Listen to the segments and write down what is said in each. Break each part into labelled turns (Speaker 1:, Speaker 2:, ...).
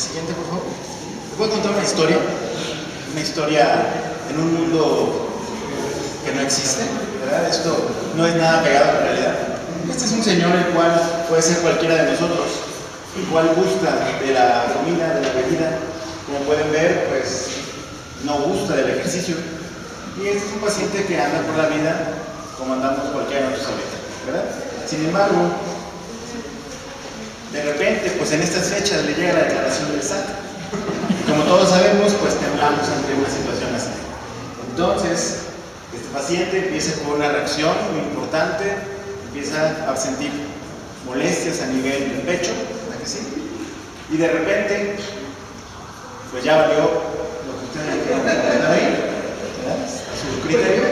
Speaker 1: siguiente, por favor. Les voy a contar una historia en un mundo que no existe, ¿verdad? Esto no es nada pegado a la realidad. Este es un señor el cual puede ser cualquiera de nosotros, el cual gusta de la comida, de la bebida. Como pueden ver, pues no gusta del ejercicio. Y este es un paciente que anda por la vida como andamos cualquiera de nosotros ahorita, ¿verdad? Sin embargo, de repente, pues en estas fechas le llega la declaración del SAT. Como todos sabemos, pues temblamos ante una situación así. Entonces, este paciente empieza con una reacción muy importante, empieza a sentir molestias a nivel del pecho, ¿verdad que sí? Y de repente, pues ya valió lo que ustedes quieren ahí, ¿verdad? A su criterio.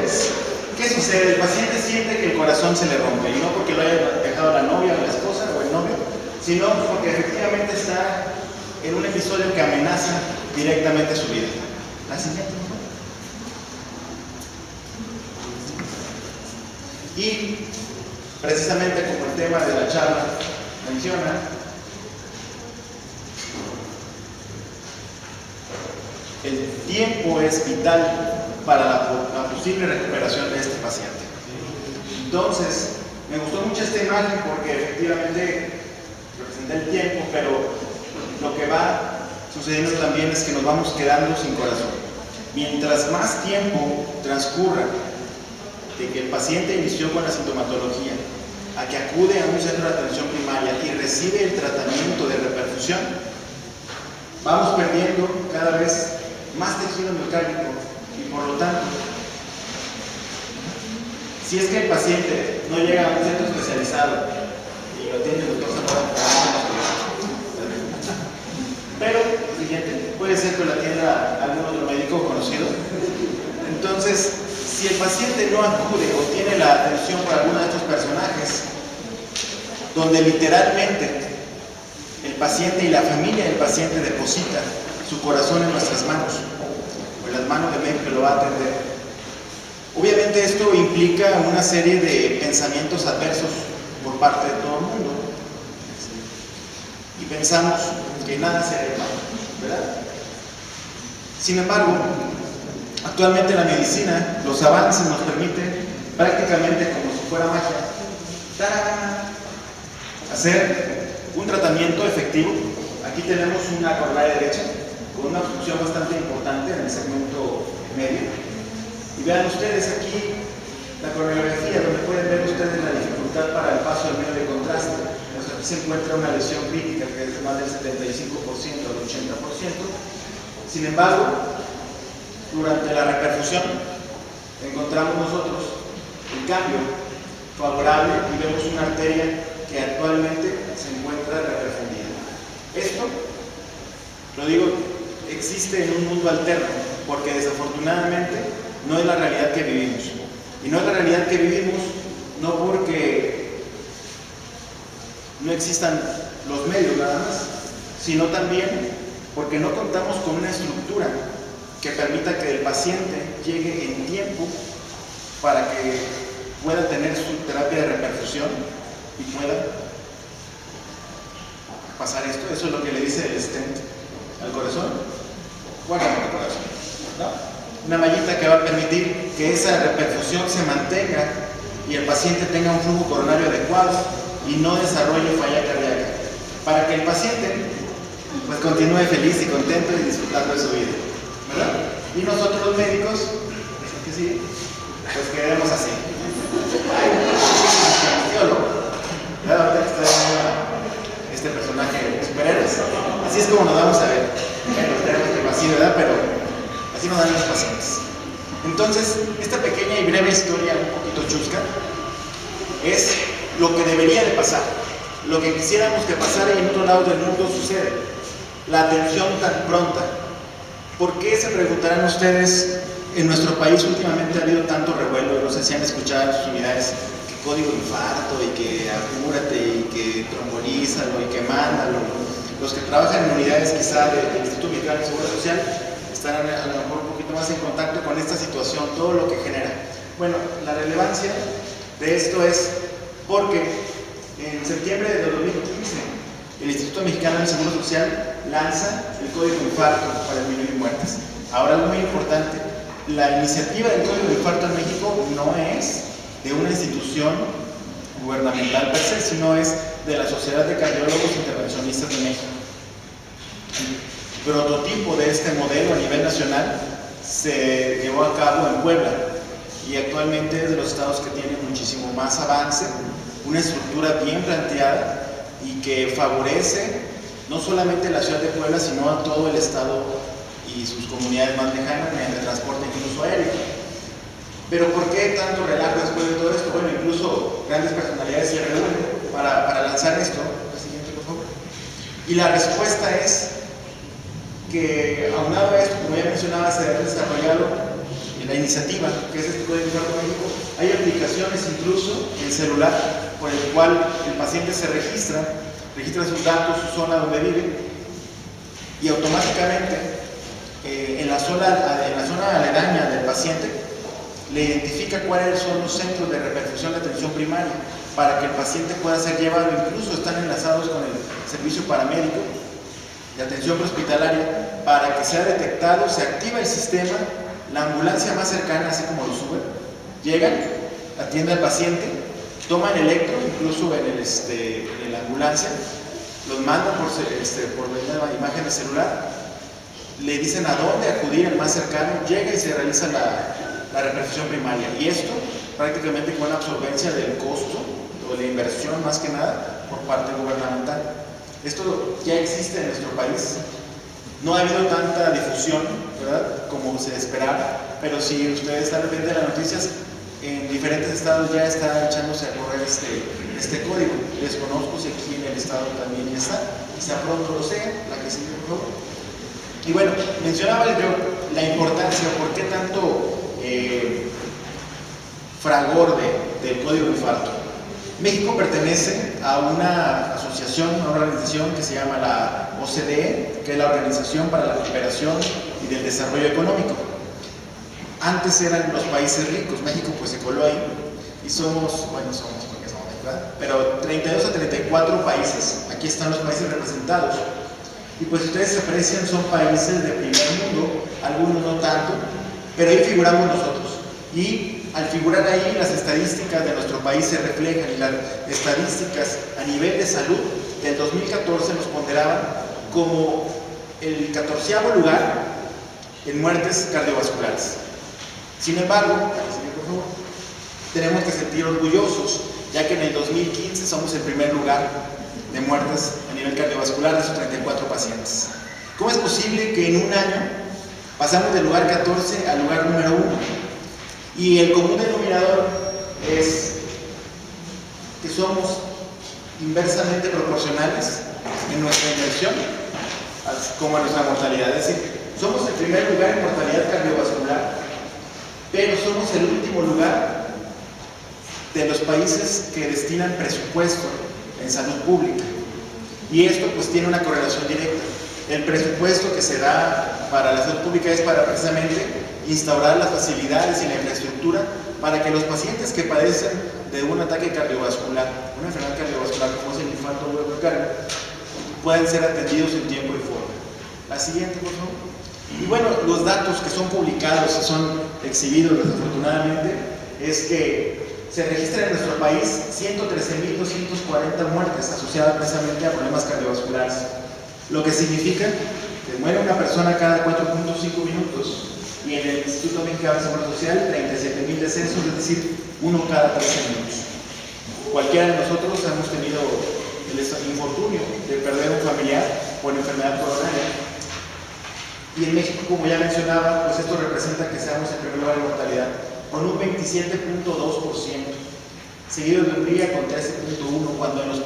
Speaker 1: ¿Qué sucede? El paciente siente que el corazón se le rompe, y no porque lo haya dejado la novia o la esposa o el novio, sino porque efectivamente está en un episodio que amenaza directamente su vida. La siguiente, por favor. Y precisamente como el tema de la charla menciona, el tiempo es vital para la posible recuperación de este paciente. Entonces, me gustó mucho esta imagen porque efectivamente representa el tiempo, pero lo que va sucediendo también es que nos vamos quedando sin corazón. Mientras más tiempo transcurra de que el paciente inició con la sintomatología a que acude a un centro de atención primaria y recibe el tratamiento de reperfusión, vamos perdiendo cada vez más tejido miocárdico y por lo tanto, si es que el paciente no llega a un centro especializado y lo atiende el doctor Zamora, pero, siguiente, puede ser que lo atienda algún otro médico conocido. Entonces, si el paciente no acude o tiene la atención por alguno de estos personajes, donde literalmente el paciente y la familia del paciente deposita su corazón en nuestras manos, o en las manos del médico que lo va a atender, obviamente esto implica una serie de pensamientos adversos por parte de todo el mundo. Y pensamos que nada se hará, ¿verdad? Sin embargo, actualmente la medicina, los avances nos permiten prácticamente como si fuera magia, hacer un tratamiento efectivo. Aquí tenemos una coronaria derecha con una obstrucción bastante importante en el segmento medio. Y vean ustedes aquí la coronariografía, donde pueden ver ustedes la dificultad para el paso del medio de contraste. Aquí se encuentra una lesión crítica que es de más del 75% al 80%. Sin embargo, durante la reperfusión encontramos nosotros el cambio favorable y vemos una arteria que actualmente se encuentra reperfundida. Esto, lo digo, existe en un mundo alterno, porque desafortunadamente no es la realidad que vivimos. Y no es la realidad que vivimos no porque no existan los medios nada más, sino también porque no contamos con una estructura que permita que el paciente llegue en tiempo para que pueda tener su terapia de reperfusión y pueda pasar esto. Eso es lo que le dice el stent al corazón. Guárdame el corazón, ¿no? Una mallita que va a permitir que esa reperfusión se mantenga y el paciente tenga un flujo coronario adecuado y no desarrolle falla cardíaca, para que el paciente pues continúe feliz y contento y disfrutando de su vida, ¿verdad? Y nosotros los médicos, que sí, pues quedemos así. Este personaje de superhéroes, así es como nos vamos a ver. Así, ¿verdad? Pero así nos dan los pacientes. Entonces, esta pequeña y breve historia, un poquito chusca, es lo que debería de pasar, lo que quisiéramos que pasara y en otro lado del mundo sucede. La atención tan pronta. ¿Por qué, se preguntarán ustedes, en nuestro país últimamente ha habido tanto revuelo? No sé si han escuchado en sus unidades que código de infarto y que apúrate y que trombolízalo y que mándalo. Los que trabajan en unidades quizá del Instituto Mexicano de Seguridad Social están a lo mejor un poquito más en contacto con esta situación, todo lo que genera. Bueno, la relevancia de esto es porque en septiembre de 2015 el Instituto Mexicano del Seguro Social lanza el Código de Infarto para disminuir muertes. Ahora, algo muy importante, la iniciativa del Código de Infarto en México no es de una institución gubernamental per se, sino es de la Sociedad de Cardiólogos Intervencionistas de México. El prototipo de este modelo a nivel nacional se llevó a cabo en Puebla y actualmente es de los estados que tienen muchísimo más avance, una estructura bien planteada y que favorece no solamente la ciudad de Puebla, sino a todo el estado y sus comunidades más lejanas mediante transporte incluso aéreo. Pero ¿por qué tanto relajo después de todo esto? Bueno, incluso grandes personalidades se reúnen para lanzar esto. La siguiente, por favor. Y la respuesta es que, aunado a esto, como ya mencionaba, se ha desarrollado la iniciativa, que es este Código de Infarto México. Hay aplicaciones incluso en celular por el cual el paciente se registra sus datos, su zona donde vive, y automáticamente en la zona aledaña del paciente le identifica cuáles son los centros de reperfusión de atención primaria para que el paciente pueda ser llevado, incluso están enlazados con el servicio paramédico de atención prehospitalaria para que sea detectado, se activa el sistema, la ambulancia más cercana, así como los Uber, llegan, atienden al paciente, toman electro, incluso en la ambulancia, los mandan por la imagen de celular, le dicen a dónde acudir, el más cercano, llega y se realiza la reperfusión primaria. Y esto prácticamente con una absorbencia del costo o de la inversión más que nada por parte gubernamental. Esto ya existe en nuestro país. No ha habido tanta difusión, ¿verdad?, como se esperaba, pero si ustedes están pendientes de las noticias, en diferentes estados ya está echándose a correr este código. Desconozco si aquí en el estado también ya está, quizá pronto lo sea, la que sigue, por favor. Y bueno, mencionaba yo la importancia, ¿por qué tanto fragor del Código de Infarto? México pertenece a una asociación, a una organización que se llama la OCDE, que es la Organización para la Cooperación y del Desarrollo Económico. Antes eran los países ricos, México pues se coló ahí, y somos porque somos, ¿verdad?, pero 32 a 34 países, aquí están los países representados. Y pues ustedes se aprecian, son países de primer mundo, algunos no tanto, pero ahí figuramos nosotros. Y al figurar ahí, las estadísticas de nuestro país se reflejan, y las estadísticas a nivel de salud del 2014 nos ponderaban como el 14º lugar en muertes cardiovasculares. Sin embargo, por favor, tenemos que sentir orgullosos, ya que en el 2015 somos el primer lugar de muertes a nivel cardiovascular de esos 34 pacientes. ¿Cómo es posible que en un año pasamos del lugar 14 al lugar número 1? Y el común denominador es que somos inversamente proporcionales en nuestra inversión como a nuestra mortalidad. Es decir, somos el primer lugar en mortalidad cardiovascular, pero somos el último lugar de los países que destinan presupuesto en salud pública. Y esto pues tiene una correlación directa. El presupuesto que se da para la salud pública es para precisamente instaurar las facilidades y la infraestructura para que los pacientes que padecen de un ataque cardiovascular, una enfermedad cardiovascular como es el infarto miocardio, puedan ser atendidos en tiempo y forma. La siguiente, por favor. Y bueno, los datos que son publicados y son exhibidos desafortunadamente es que se registran en nuestro país 113.240 muertes asociadas precisamente a problemas cardiovasculares, lo que significa que muere una persona cada 4.5 minutos, y en el Instituto Mexicano de Seguridad Social 37.000 decesos, es decir, uno cada 13 minutos. Cualquiera de nosotros hemos tenido el infortunio de perder un familiar por enfermedad coronaria, y en México, como ya mencionaba, pues esto representa que seamos el primer lugar de mortalidad con un 27.2%, seguido de Hungría con 13.1%, cuando en los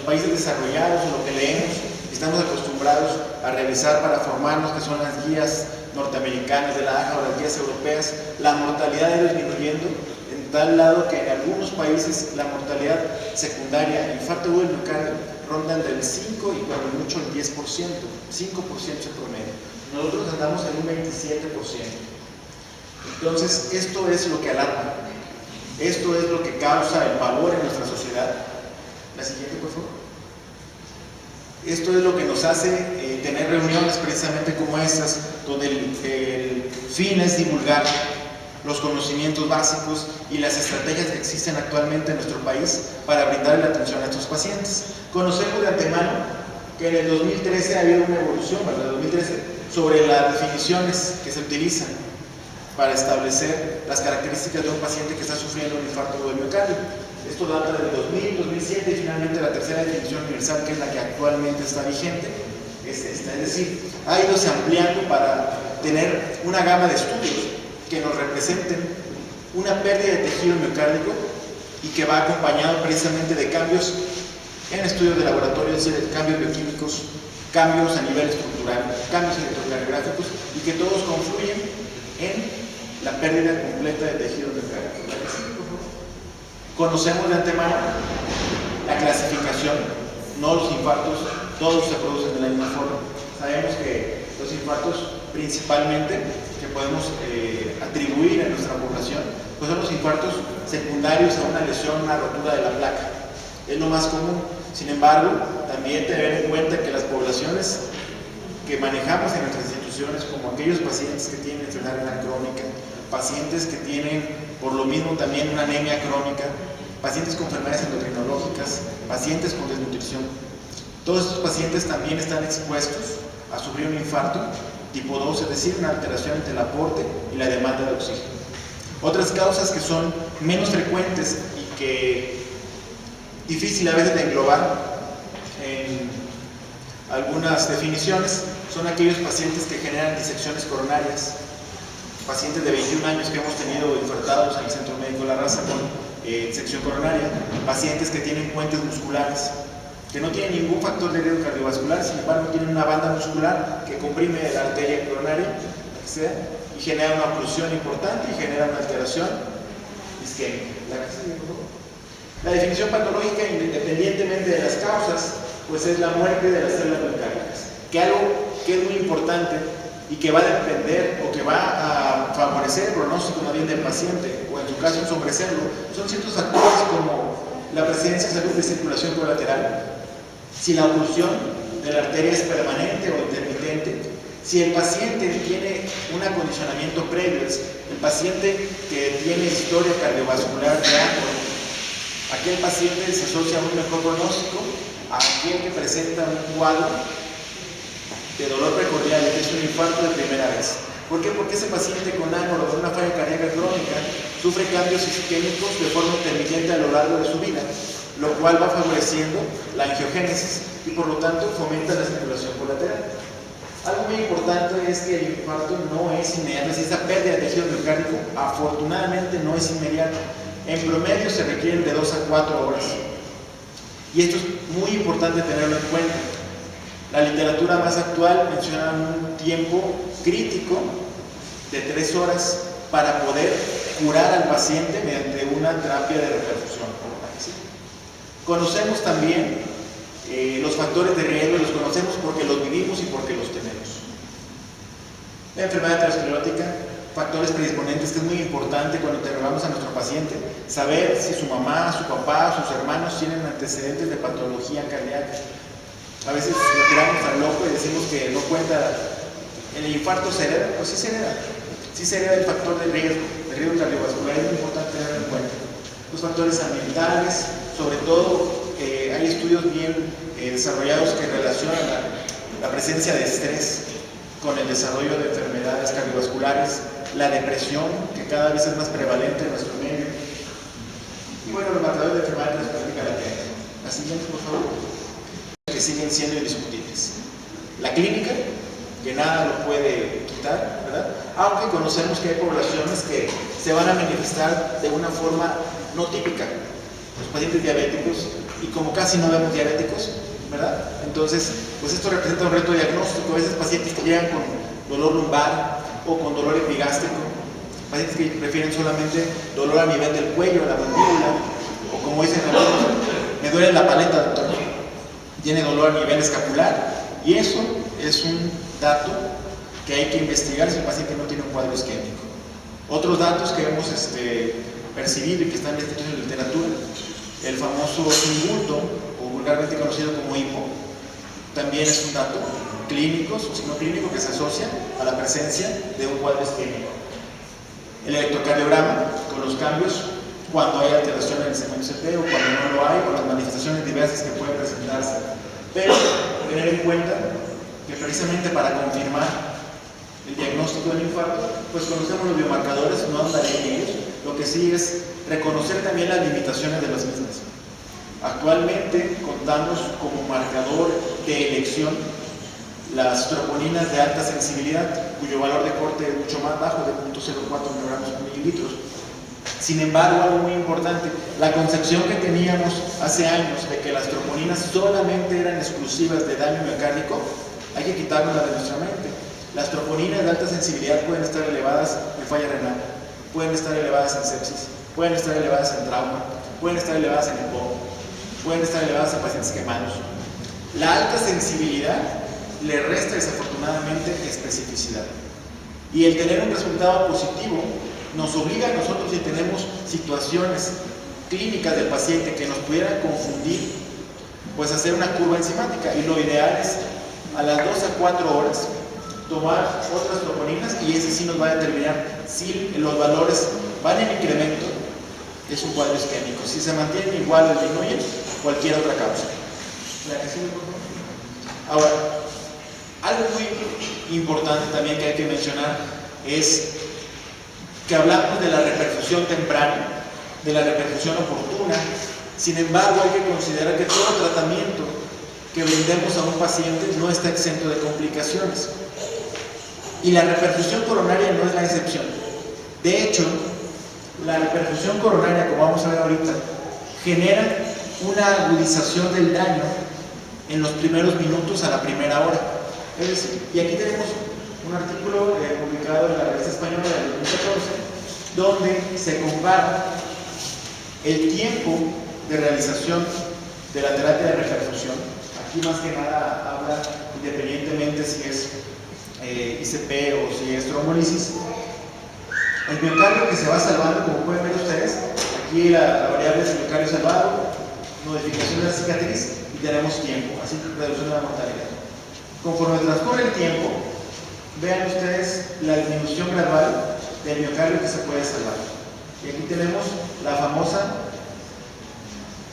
Speaker 1: países desarrollados, o lo que leemos, estamos acostumbrados a revisar para formarnos, que son las guías norteamericanas de la AHA o las guías europeas, la mortalidad ha ido disminuyendo en tal lado que en algunos países la mortalidad secundaria, infarto agudo del miocardio, rondan del 5 y cuando mucho el 10%, 5% es el promedio. Nosotros andamos en un 27%. Entonces, esto es lo que alarma, esto es lo que causa el pavor en nuestra sociedad. La siguiente, por favor. Esto es lo que nos hace tener reuniones precisamente como estas, donde el fin es divulgar los conocimientos básicos y las estrategias que existen actualmente en nuestro país para brindarle atención a estos pacientes. Conocemos de antemano que en el 2013 ha habido una evolución, ¿verdad? 2013, sobre las definiciones que se utilizan para establecer las características de un paciente que está sufriendo un infarto del miocardio. Esto data del 2000, 2007 y finalmente la tercera definición universal, que es la que actualmente está vigente, es esta. Es decir, ha ido ampliando para tener una gama de estudios que nos representen una pérdida de tejido miocárdico y que va acompañado precisamente de cambios en estudios de laboratorio, es decir, cambios bioquímicos, cambios a nivel estructural, cambios electrocardiográficos, y que todos confluyen en la pérdida completa de tejido miocárdico. Conocemos de antemano la clasificación, no los infartos, todos se producen de la misma forma. Sabemos que los infartos principalmente que podemos atribuir a nuestra población, pues son los infartos secundarios a una lesión, una rotura de la placa. Es lo más común. Sin embargo, también tener en cuenta que las poblaciones que manejamos en nuestras instituciones, como aquellos pacientes que tienen enfermedad renal crónica, pacientes que tienen por lo mismo también una anemia crónica, pacientes con enfermedades endocrinológicas, pacientes con desnutrición, todos estos pacientes también están expuestos a sufrir un infarto tipo 2, es decir, una alteración entre el aporte y la demanda de oxígeno. Otras causas que son menos frecuentes y que difícil a veces de englobar en algunas definiciones son aquellos pacientes que generan disecciones coronarias, pacientes de 21 años que hemos tenido infartados en el Centro Médico La Raza con disección coronaria, pacientes que tienen puentes musculares, que no tienen ningún factor de riesgo cardiovascular, sin embargo tienen una banda muscular que comprime la arteria coronaria y genera una oclusión importante y genera una alteración isquémica. La definición patológica, independientemente de las causas, pues es la muerte de las células miocárdicas, que algo que es muy importante y que va a depender o que va a favorecer el pronóstico más bien del paciente, o en su caso ensombrecerlo, son ciertos factores como la presencia de salud de circulación colateral, si la oclusión de la arteria es permanente o intermitente, si el paciente tiene un acondicionamiento previo, el paciente que tiene historia cardiovascular de años, aquel paciente se asocia a un mejor pronóstico a aquel que presenta un cuadro de dolor precordial, que es un infarto de primera vez. ¿Por qué? Porque ese paciente con ANOR o con una falla cardíaca crónica sufre cambios isquémicos de forma intermitente a lo largo de su vida, lo cual va favoreciendo la angiogénesis y por lo tanto fomenta la circulación colateral. Algo muy importante es que el infarto no es inmediato, es decir, esa pérdida de tejido miocárdico afortunadamente no es inmediata. En promedio se requieren de 2 a 4 horas. Y esto es muy importante tenerlo en cuenta. La literatura más actual menciona un tiempo crítico de 3 horas para poder curar al paciente mediante una terapia de reperfusión. ¿Sí? Conocemos también los factores de riesgo, los conocemos porque los vivimos y porque los tenemos. La enfermedad aterosclerótica, factores predisponentes, que es muy importante cuando interrogamos a nuestro paciente, saber si su mamá, su papá, sus hermanos tienen antecedentes de patología cardíaca. A veces lo tiramos al loco y decimos que no cuenta. ¿El infarto se hereda? Pues sí se hereda. Sí se hereda el factor de riesgo cardiovascular, es muy importante tenerlo en cuenta. Los factores ambientales, sobre todo, hay estudios bien desarrollados que relacionan la presencia de estrés con el desarrollo de enfermedades cardiovasculares, la depresión, que cada vez es más prevalente en nuestro medio, y bueno, los marcadores de enfermedad aterosclerótica latente. La siguiente, por favor. Que siguen siendo indiscutibles. La clínica, que nada lo puede quitar, ¿verdad? Aunque conocemos que hay poblaciones que se van a manifestar de una forma no típica. Los pacientes diabéticos, y como casi no vemos diabéticos, ¿verdad? Entonces, pues esto representa un reto diagnóstico. A veces pacientes que llegan con dolor lumbar o con dolor epigástrico, pacientes que prefieren solamente dolor a nivel del cuello, la mandíbula, o como dicen algunos, me duele la paleta, doctor. Tiene dolor a nivel escapular, y eso es un dato que hay que investigar si el paciente no tiene un cuadro isquémico. Otros datos que hemos percibido y que están descritos en la literatura, el famoso tumulto, o vulgarmente conocido como hipo, también es un dato clínico, o signo clínico que se asocia a la presencia de un cuadro isquémico. El electrocardiograma, con los cambios cuando hay alteración en el segmento CT o cuando no lo hay, o las manifestaciones diversas que pueden presentarse. Pero tener en cuenta que precisamente para confirmar el diagnóstico del infarto, pues conocemos los biomarcadores, no andaré en ellos, lo que sí es reconocer también las limitaciones de las mismas. Actualmente contamos como marcador de elección las troponinas de alta sensibilidad, cuyo valor de corte es mucho más bajo, de 0.04 miligramos por mililitros. Sin embargo, algo muy importante, la concepción que teníamos hace años de que las troponinas solamente eran exclusivas de daño miocárdico, hay que quitarlas de nuestra mente. Las troponinas de alta sensibilidad pueden estar elevadas en falla renal, pueden estar elevadas en sepsis, pueden estar elevadas en trauma, pueden estar elevadas en EPOC, pueden estar elevadas en pacientes quemados. La alta sensibilidad le resta desafortunadamente especificidad. Y el tener un resultado positivo nos obliga a nosotros, si tenemos situaciones clínicas del paciente que nos pudieran confundir, pues hacer una curva enzimática. Y lo ideal es a las 2 a 4 horas tomar otras troponinas y ese sí nos va a determinar si los valores van en incremento, es un cuadro isquémico. Si se mantienen igual o disminuyen, cualquier otra causa. Ahora, algo muy importante también que hay que mencionar es que hablamos de la reperfusión temprana, de la reperfusión oportuna. Sin embargo, hay que considerar que todo tratamiento que brindemos a un paciente no está exento de complicaciones. Y la reperfusión coronaria no es la excepción. De hecho, la reperfusión coronaria, como vamos a ver ahorita, genera una agudización del daño en los primeros minutos a la primera hora. Es decir, y aquí tenemos un artículo publicado en la revista española del 2014, donde se compara el tiempo de realización de la terapia de reperfusión. Aquí más que nada habla independientemente si es ICP o si es trombolisis. El miocardio que se va salvando, como pueden ver ustedes, aquí la variable es el miocardio salvado, modificación de la cicatriz y tenemos tiempo, así reducción de la mortalidad. Conforme transcurre el tiempo, vean ustedes la disminución gradual del miocardio que se puede salvar. Y aquí tenemos la famosa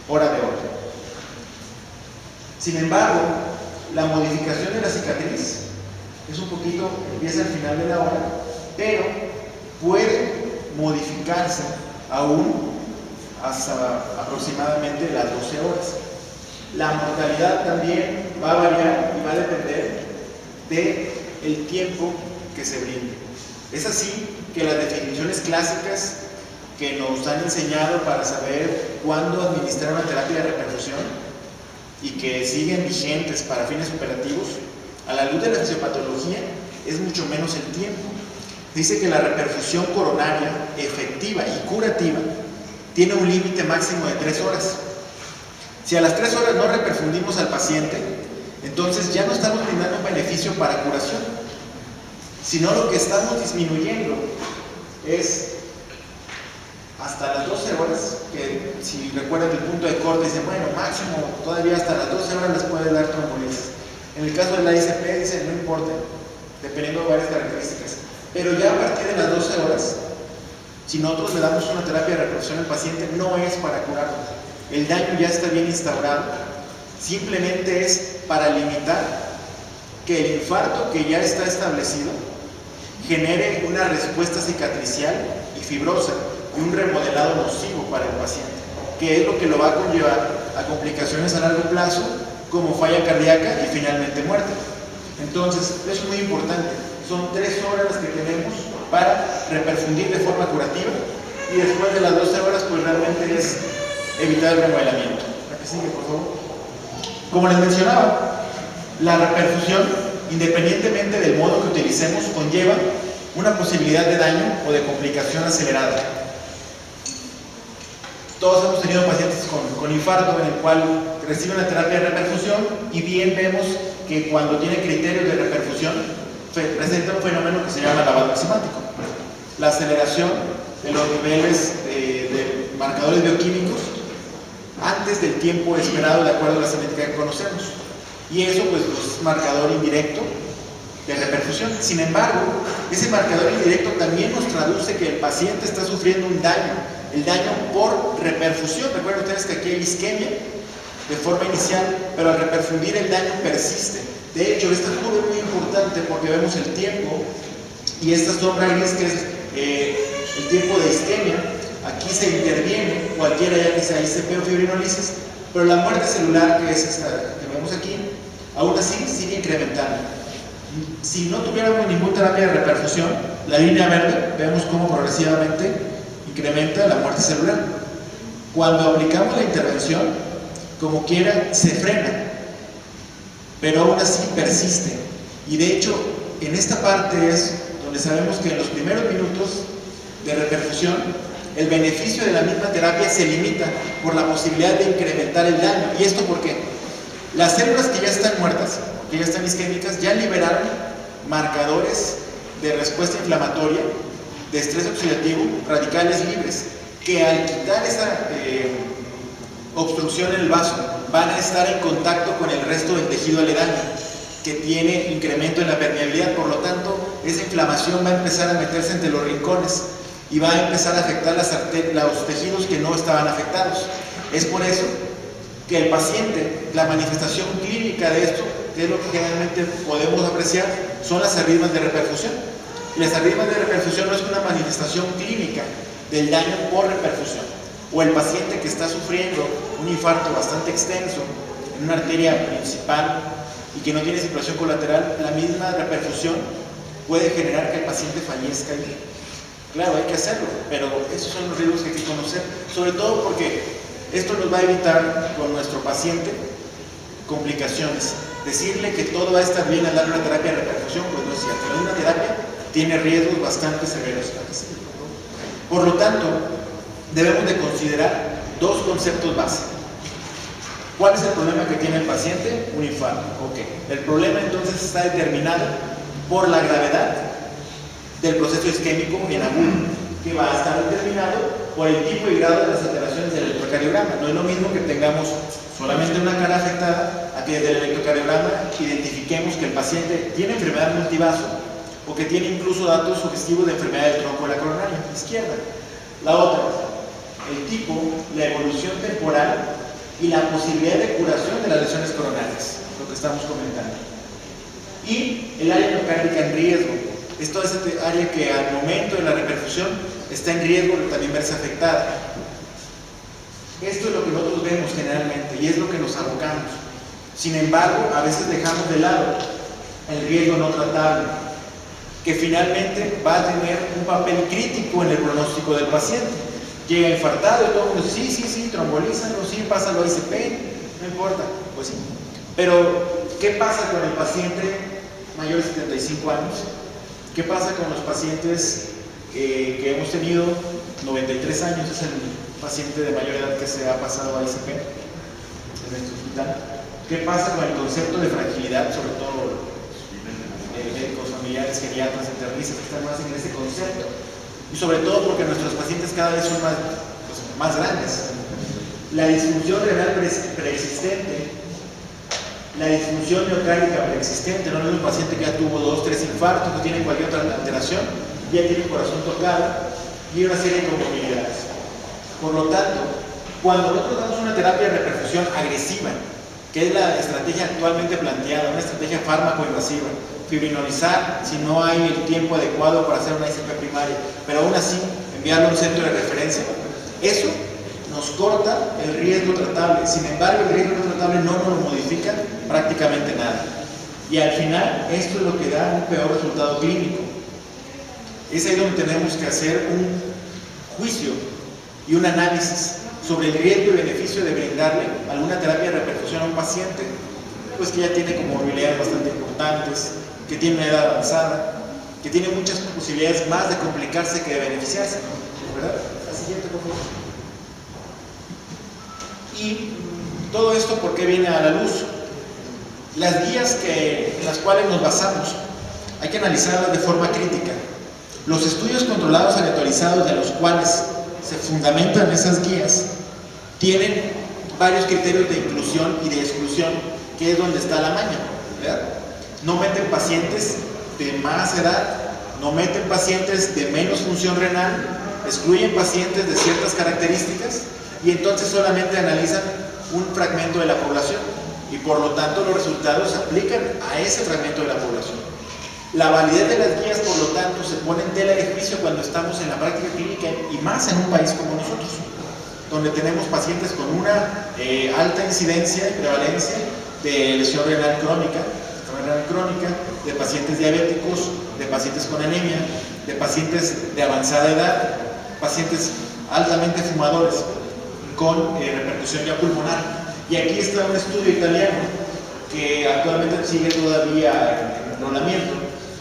Speaker 1: hora de oro. Sin embargo, la modificación de la cicatriz es un poquito, empieza al final de la hora, pero puede modificarse aún hasta aproximadamente las 12 horas. La mortalidad también va a variar y va a depender del tiempo que se brinde. Es así que las definiciones clásicas que nos han enseñado para saber cuándo administrar una terapia de reperfusión y que siguen vigentes para fines operativos, a la luz de la fisiopatología, es mucho menos el tiempo. Dice que la reperfusión coronaria efectiva y curativa tiene un límite máximo de 3 horas. Si a las 3 horas no reperfundimos al paciente, entonces ya no estamos brindando un beneficio para curación, sino lo que estamos disminuyendo es hasta las 12 horas, que si recuerdan el punto de corte, dicen, bueno, máximo, todavía hasta las 12 horas les puede dar trombolisis. En el caso de la ICP, dicen, no importa, dependiendo de varias características. Pero ya a partir de las 12 horas, si nosotros le damos una terapia de reperfusión al paciente, no es para curarlo. El daño ya está bien instaurado. Simplemente es para limitar que el infarto que ya está establecido genere una respuesta cicatricial y fibrosa y un remodelado nocivo para el paciente, que es lo que lo va a conllevar a complicaciones a largo plazo, como falla cardíaca y finalmente muerte. Entonces, eso es muy importante. Son 3 horas las que tenemos para reperfundir de forma curativa y después de las 12 horas, pues realmente es evitar el remodelamiento. ¿La que sigue, por favor? Como les mencionaba, la reperfusión, independientemente del modo que utilicemos, conlleva una posibilidad de daño o de complicación acelerada. Todos hemos tenido pacientes con infarto en el cual reciben la terapia de reperfusión y bien vemos que cuando tiene criterios de reperfusión presenta un fenómeno que se llama lavado enzimático. La aceleración de los niveles de marcadores bioquímicos antes del tiempo esperado de acuerdo a la cinética que conocemos. y eso pues es marcador indirecto de reperfusión. Sin embargo, ese marcador indirecto también nos traduce que el paciente está sufriendo un daño, el daño por reperfusión. Recuerden ustedes que aquí hay isquemia de forma inicial, pero al reperfundir el daño persiste. De hecho, esta curva es muy importante porque vemos el tiempo y esta sombra gris que es el tiempo de isquemia. Aquí se interviene cualquiera ya que sea ICP o fibrinolisis, pero la muerte celular, que es esta que vemos aquí, aún así sigue incrementando. Si no tuviéramos ninguna terapia de reperfusión, la línea verde, vemos cómo progresivamente incrementa la muerte celular. Cuando aplicamos la intervención, como quiera, se frena, pero aún así persiste. Y de hecho, en esta parte es donde sabemos que en los primeros minutos de reperfusión, el beneficio de la misma terapia se limita por la posibilidad de incrementar el daño. ¿Y esto por qué? Las células que ya están muertas, que ya están isquémicas, ya liberaron marcadores de respuesta inflamatoria, de estrés oxidativo, radicales libres, que al quitar esa obstrucción en el vaso, van a estar en contacto con el resto del tejido aledaño, que tiene incremento en la permeabilidad. Por lo tanto, esa inflamación va a empezar a meterse entre los rincones y va a empezar a afectar los tejidos que no estaban afectados. Es por eso que el paciente, la manifestación clínica de esto, que es lo que generalmente podemos apreciar, son las arritmias de reperfusión. Y las arritmias de reperfusión no es una manifestación clínica del daño por reperfusión. O el paciente que está sufriendo un infarto bastante extenso en una arteria principal y que no tiene circulación colateral, la misma reperfusión puede generar que el paciente fallezca. Claro, hay que hacerlo, pero esos son los riesgos que hay que conocer, sobre todo porque esto nos va a evitar con nuestro paciente complicaciones. Decirle que todo va a estar bien al darle una terapia de reperfusión, pues no es cierto. Una terapia tiene riesgos bastante severos. Por lo tanto, debemos de considerar dos conceptos básicos. ¿Cuál es el problema que tiene el paciente? Un infarto. Ok. El problema entonces está determinado por la gravedad del proceso isquémico en agudo, que va a estar determinado por el tipo y grado de las alteraciones del electrocardiograma. No es lo mismo que tengamos solamente una cara afectada a que desde el electrocardiograma identifiquemos que el paciente tiene enfermedad multivaso o que tiene incluso datos sugestivos de enfermedad del tronco de la coronaria izquierda. La otra, el tipo, la evolución temporal y la posibilidad de curación de las lesiones coronarias, lo que estamos comentando. Y el área miocárdica en riesgo. Es toda esa área que al momento de la reperfusión está en riesgo de también verse afectada. Esto es lo que nosotros vemos generalmente y es lo que nos abocamos. Sin embargo, a veces dejamos de lado el riesgo no tratable, que finalmente va a tener un papel crítico en el pronóstico del paciente. Llega infartado y todo el mundo dice, sí, trombolízalo, sí, pásalo a ICP, no importa, pues sí. Pero, ¿qué pasa con el paciente mayor de 75 años? ¿Qué pasa con los pacientes que hemos tenido 93 años? Es el paciente de mayor edad que se ha pasado a ICP en nuestro hospital. ¿Qué pasa con el concepto de fragilidad, sobre todo médicos, familiares, geriatras, internistas que están más en ese concepto? Y sobre todo porque nuestros pacientes cada vez son más grandes. La disfunción renal preexistente, la disfunción miocárdica preexistente, no es un paciente que ya tuvo 2, 3 infartos, que tiene cualquier otra alteración, ya tiene el corazón tocado y una serie de comorbilidades. Por lo tanto, cuando nosotros damos una terapia de reperfusión agresiva, que es la estrategia actualmente planteada, una estrategia fármaco-invasiva, fibrinolizar si no hay el tiempo adecuado para hacer una ICP primaria, pero aún así enviarlo a un centro de referencia, eso nos corta el riesgo tratable. Sin embargo, el riesgo no tratable no nos modifica prácticamente nada. Y al final, esto es lo que da un peor resultado clínico. Es ahí donde tenemos que hacer un juicio y un análisis sobre el riesgo y beneficio de brindarle alguna terapia de reperfusión a un paciente, pues que ya tiene comorbilidades bastante importantes, que tiene una edad avanzada, que tiene muchas posibilidades más de complicarse que de beneficiarse, ¿verdad? La siguiente, por favor. Y todo esto, ¿por qué viene a la luz? Las guías en las cuales nos basamos, hay que analizarlas de forma crítica. Los estudios controlados aleatorizados de los cuales se fundamentan esas guías tienen varios criterios de inclusión y de exclusión que es donde está la maña, ¿verdad? No meten pacientes de más edad, no meten pacientes de menos función renal, excluyen pacientes de ciertas características y entonces solamente analizan un fragmento de la población y por lo tanto los resultados se aplican a ese fragmento de la población. La validez de las guías, por lo tanto, se pone en tela de juicio cuando estamos en la práctica clínica y más en un país como nosotros, donde tenemos pacientes con una alta incidencia y prevalencia de lesión renal crónica, de pacientes diabéticos, de pacientes con anemia, de pacientes de avanzada edad, pacientes altamente fumadores con repercusión ya pulmonar. Y aquí está un estudio italiano que actualmente sigue todavía en enrolamiento,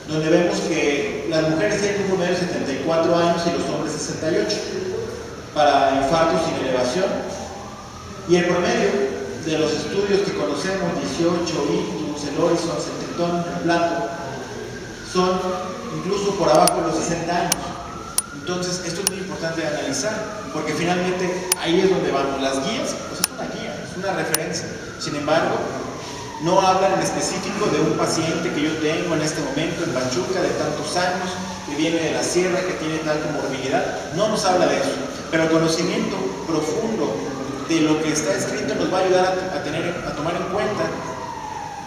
Speaker 1: donde vemos que las mujeres tienen un promedio de 74 años y los hombres 68 para infartos sin elevación, y el promedio de los estudios que conocemos, 18, Ictus, el Horizon, el Tritón, el Plato, son incluso por abajo de los 60 años. Entonces, esto es muy importante de analizar, porque finalmente ahí es donde vamos. Las guías, pues es una guía, es una referencia. Sin embargo, no hablan en específico de un paciente que yo tengo en este momento en Pachuca de tantos años, que viene de la sierra, que tiene tal comorbilidad. No nos habla de eso, pero el conocimiento profundo de lo que está escrito nos va a ayudar a tomar en cuenta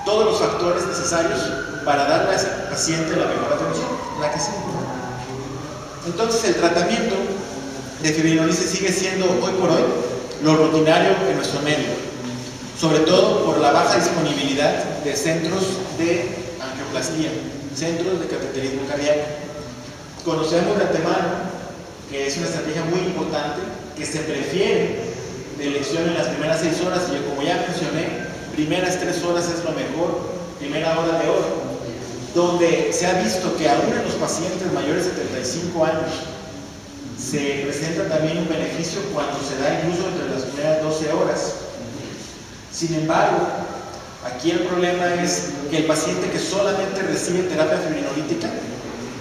Speaker 1: todos los factores necesarios para darle a ese paciente la mejor atención, la que sea. Entonces, el tratamiento de fibrinolisis sigue siendo hoy por hoy lo rutinario en nuestro medio, sobre todo por la baja disponibilidad de centros de angioplastía, centros de cateterismo cardíaco. Conocemos de antemano que es una estrategia muy importante, que se prefiere de elección en las primeras 6 horas, y yo, como ya mencioné, primeras 3 horas es lo mejor, primera hora de oro, donde se ha visto que aún en los pacientes mayores de 75 años se presenta también un beneficio cuando se da incluso entre las primeras 12 horas. Sin embargo, aquí el problema es que el paciente que solamente recibe terapia fibrinolítica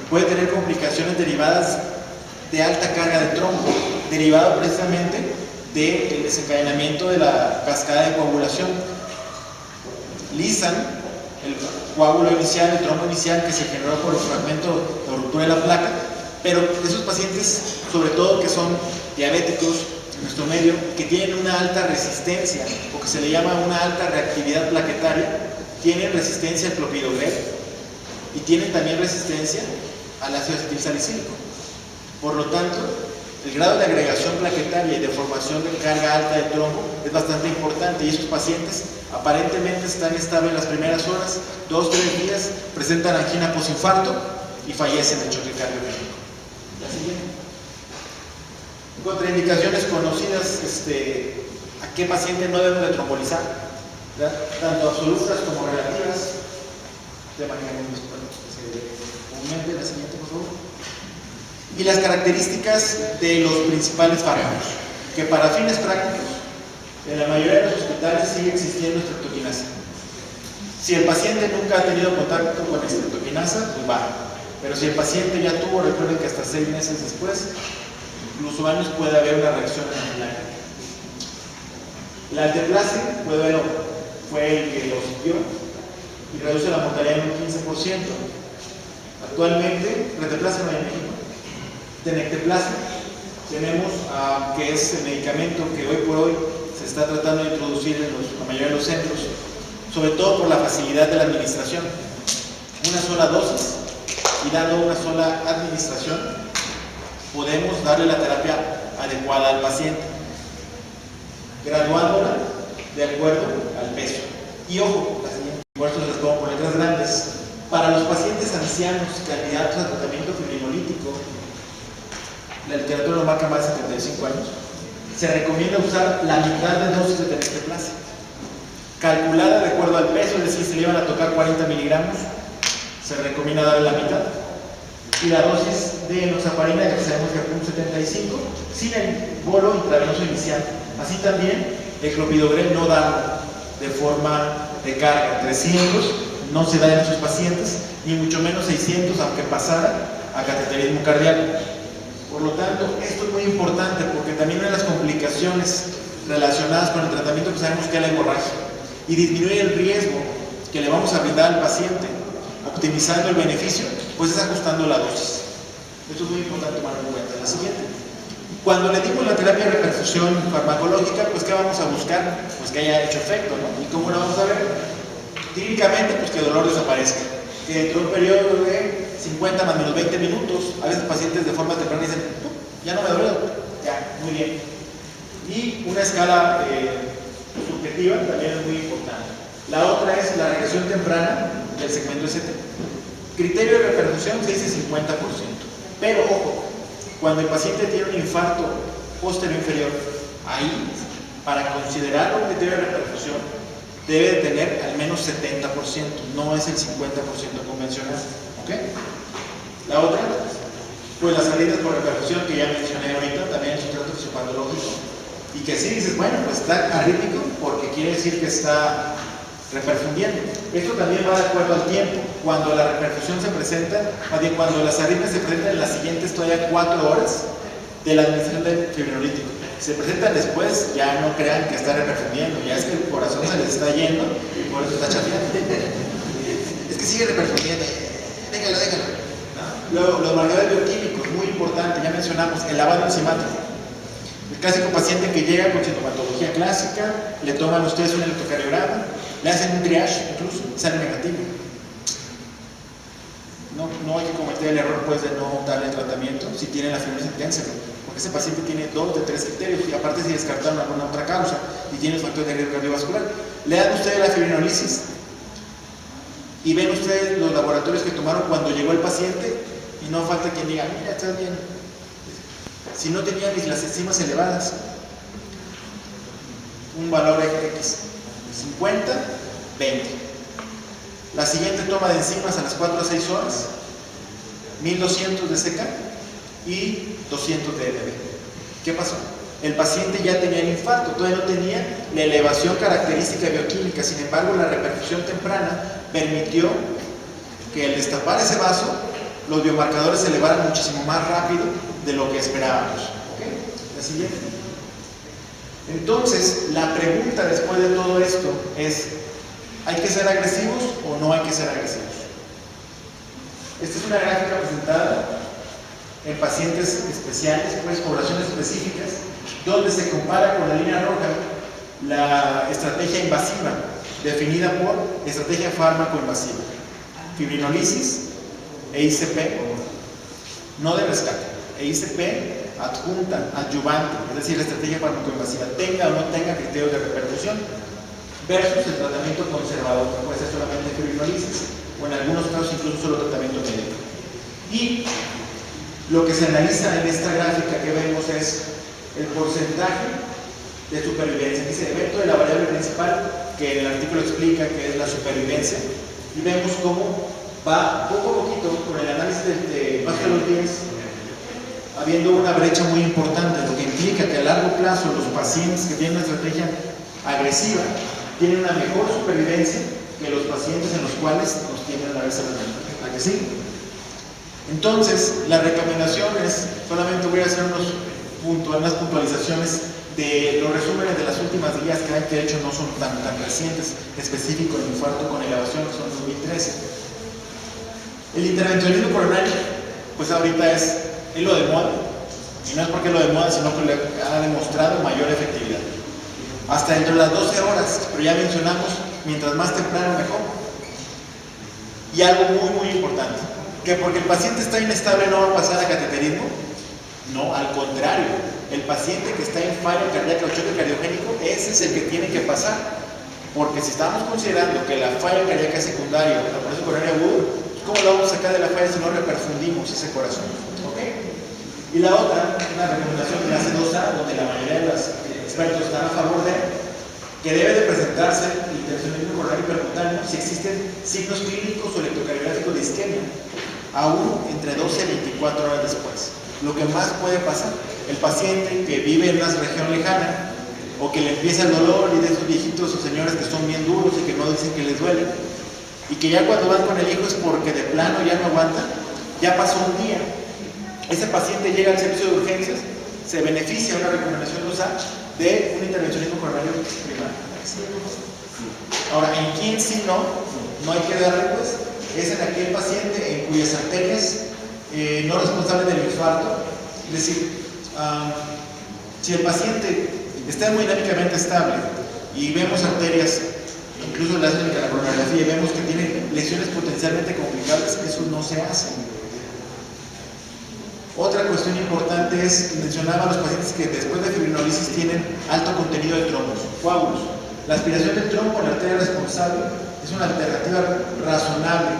Speaker 1: puede tener complicaciones derivadas de alta carga de trombo, derivado precisamente del desencadenamiento de la cascada de coagulación. Lisan el coágulo inicial, el trombo inicial que se generó por el fragmento de ruptura de la placa, pero esos pacientes, sobre todo que son diabéticos en nuestro medio, que tienen una alta resistencia o que se le llama una alta reactividad plaquetaria, tienen resistencia al clopidogrel y tienen también resistencia al ácido acetilsalicílico. Por lo tanto, el grado de agregación plaquetaria y de formación de carga alta de trombo es bastante importante, y esos pacientes aparentemente están estables las primeras horas, 2-3 días, presentan angina posinfarto y fallecen de choque cardiogénico. La siguiente. Contraindicaciones conocidas, a qué paciente no debemos de trombolizar, ¿verdad? Tanto absolutas como relativas. De manera la siguiente, por favor. Y las características de los principales fármacos, que para fines prácticos, en la mayoría de los hospitales sigue existiendo estreptoquinasa. Si el paciente nunca ha tenido contacto con estreptoquinasa, pues va. Pero si el paciente ya tuvo, recuerden que hasta 6 meses después, incluso años, puede haber una reacción anafiláctica. La alteplase, fue el que lo siguió y reduce la mortalidad en un 15%. Actualmente, reteplase no hay en México. Tenecteplase tenemos, que es el medicamento que hoy por hoy se está tratando de introducir en la mayoría de los centros, sobre todo por la facilidad de la administración. Una sola dosis y dando una sola administración podemos darle la terapia adecuada al paciente, graduándola de acuerdo al peso. Y ojo, por eso les pongo por letras grandes, para los pacientes ancianos candidatos a tratamiento fibrinolítico, la literatura lo marca más de 75 años, se recomienda usar la mitad de dosis de tenecteplase, calculada de acuerdo al peso, es decir, si le iban a tocar 40 miligramos, se recomienda darle la mitad. Y la dosis de enoxaparina, ya que sabemos que es 0.75, sin el bolo intravenoso inicial. Así también el clopidogrel no da de forma de carga 300, no se da en estos pacientes, ni mucho menos 600, aunque pasara a cateterismo cardíaco. Por lo tanto, esto es muy importante porque también una de las complicaciones relacionadas con el tratamiento, pues sabemos que es la hemorragia. y disminuir el riesgo que le vamos a brindar al paciente, optimizando el beneficio, pues es ajustando la dosis. Esto es muy importante tomarlo en cuenta. La siguiente. Cuando le dimos la terapia de reperfusión farmacológica, pues ¿qué vamos a buscar? Pues que haya hecho efecto, ¿no? ¿Y cómo lo vamos a ver? Típicamente, pues que el dolor desaparezca. Que dentro de un periodo de 50 más menos 20 minutos, a veces pacientes de forma temprana dicen, ya no me duele, ya, muy bien. Y una escala subjetiva también es muy importante. La otra es la regresión temprana del segmento ST. Criterio de reperfusión se dice 50%. Pero ojo, cuando el paciente tiene un infarto posterior inferior, ahí, para considerar un criterio de reperfusión, debe de tener al menos 70%, no es el 50% convencional. ¿Ok? La otra, pues las salidas por reperfusión que ya mencioné ahorita, también es un trato fisiopatológico, y que sí dices, bueno, pues está arrítmico porque quiere decir que está reperfundiendo. Esto también va de acuerdo al tiempo. Cuando la reperfusión se presenta, más bien cuando las arritmias se presentan en las siguientes todavía 4 horas de la administración del fibrinolítico. Si se presentan después, ya no crean que está reperfundiendo, ya es que el corazón se les está yendo y por eso está chateando. Es que sigue reperfundiendo, déjalo. Luego, los marcadores bioquímicos, muy importante, ya mencionamos, el lavado enzimático. El clásico paciente que llega con sintomatología clásica, le toman ustedes un electrocardiograma, le hacen un triage, incluso sale negativo. No hay que cometer el error pues de no darle tratamiento si tiene la fibrosis intensa, porque ese paciente tiene 2 de 3 criterios y aparte si descartaron alguna otra causa y tiene el factor de riesgo cardiovascular. Le dan ustedes la fibrinolisis y ven ustedes los laboratorios que tomaron cuando llegó el paciente y no falta quien diga, mira, estás bien. Si no tenía ni las enzimas elevadas, un valor X, 50, 20. La siguiente toma de enzimas a las 4 a 6 horas, 1200 de CK y 200 de EDB. ¿Qué pasó? El paciente ya tenía el infarto, todavía no tenía la elevación característica bioquímica, sin embargo la reperfusión temprana permitió que al destapar ese vaso, los biomarcadores se elevaran muchísimo más rápido de lo que esperábamos. ¿Okay? La siguiente. Entonces, la pregunta después de todo esto es, ¿hay que ser agresivos o no hay que ser agresivos? Esta es una gráfica presentada en pacientes especiales, pues poblaciones específicas, donde se compara con la línea roja la estrategia invasiva, definida por estrategia fármaco-invasiva, fibrinolisis e ICP, no de rescate, e ICP adjunta, adyuvante, es decir, la estrategia fármaco-invasiva, tenga o no tenga criterios de repercusión, versus el tratamiento conservador, que puede ser solamente fibrinolisis, o en algunos casos incluso solo tratamiento médico. Y lo que se analiza en esta gráfica que vemos es el porcentaje de supervivencia. Dice evento de la variable principal, que en el artículo explica que es la supervivencia, y vemos cómo va poco a poquito con el análisis del paso de los días, habiendo una brecha muy importante, lo que implica que a largo plazo los pacientes que tienen una estrategia agresiva tienen una mejor supervivencia que los pacientes en los cuales nos tienen la vez ¿a que sí? Entonces, la recomendación es, solamente voy a hacer unas puntualizaciones de los resúmenes de las últimas guías que hay, que de hecho no son tan recientes, específico el infarto con elevación, son 2013. El intervencionismo coronario, pues ahorita es lo de moda, y no es porque es lo de moda, sino que le ha demostrado mayor efectividad. Hasta dentro de las 12 horas, pero ya mencionamos, mientras más temprano mejor. Y algo muy importante, que porque el paciente está inestable no va a pasar a cateterismo. No, al contrario, el paciente que está en falla cardíaca o choque cardiogénico, ese es el que tiene que pasar, porque si estamos considerando que la falla cardíaca es secundaria, la presión coronaria aguda, ¿cómo lo vamos a sacar de la falla si no reperfundimos ese corazón? ¿Okay? Y la otra, una recomendación que hace 2 años, donde la mayoría de los expertos están a favor de, que debe de presentarse el intervencionismo coronario percutáneo si existen signos clínicos o electrocardiográficos de isquemia, aún entre 12 y 24 horas después. Lo que más puede pasar, el paciente que vive en una región lejana o que le empieza el dolor y de esos viejitos o señores que son bien duros y que no dicen que les duele y que ya cuando van con el hijo es porque de plano ya no aguantan, ya pasó un día, ese paciente llega al servicio de urgencias, se beneficia de una recomendación 2A de un intervencionismo coronario primario. Ahora, ¿en quién sí no hay que darle? Pues es en aquel paciente en cuyas arterias no responsables del infarto. Es decir, si el paciente está hemodinámicamente estable y vemos arterias, incluso le hacen la coronariografía y vemos que tiene lesiones potencialmente complicadas, eso no se hace. Otra cuestión importante es, mencionaba a los pacientes que después de fibrinolisis tienen alto contenido de trombos, coágulos. La aspiración del trombo en la arteria responsable es una alternativa razonable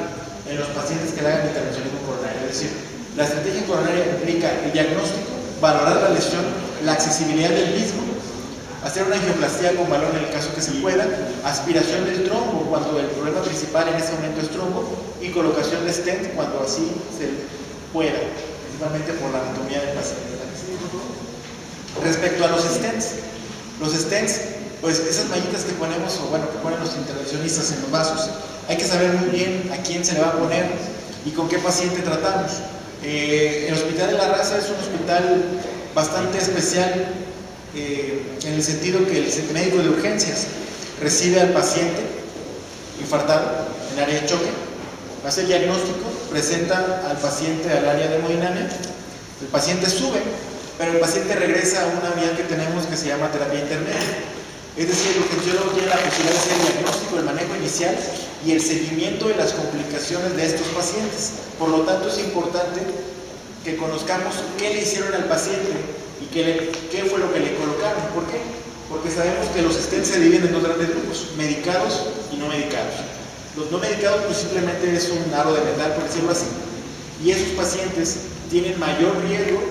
Speaker 1: en los pacientes que le hagan intervencionismo coronario. Es decir, la estrategia coronaria implica el diagnóstico, valorar la lesión, la accesibilidad del mismo, hacer una angioplastía con balón en el caso que se pueda, aspiración del trombo cuando el problema principal en ese momento es trombo y colocación de stent cuando así se pueda, principalmente por la anatomía del paciente. Respecto a los stents, pues esas mallitas que ponemos, o bueno, que ponen los intervencionistas en los vasos, hay que saber muy bien a quién se le va a poner y con qué paciente tratamos. El Hospital de la Raza es un hospital bastante especial en el sentido que el médico de urgencias recibe al paciente infartado en área de choque, hace el diagnóstico, presenta al paciente al área de hemodinamia, el paciente sube, pero el paciente regresa a una unidad que tenemos que se llama terapia intermedia. Es decir, el urgenciólogo tiene la posibilidad de hacer el diagnóstico, el manejo inicial y el seguimiento de las complicaciones de estos pacientes. Por lo tanto, es importante que conozcamos qué le hicieron al paciente y qué fue lo que le colocaron. ¿Por qué? Porque sabemos que los stents se dividen en dos grandes grupos, medicados y no medicados. Los no medicados pues simplemente es un aro de metal, por decirlo así, y esos pacientes tienen mayor riesgo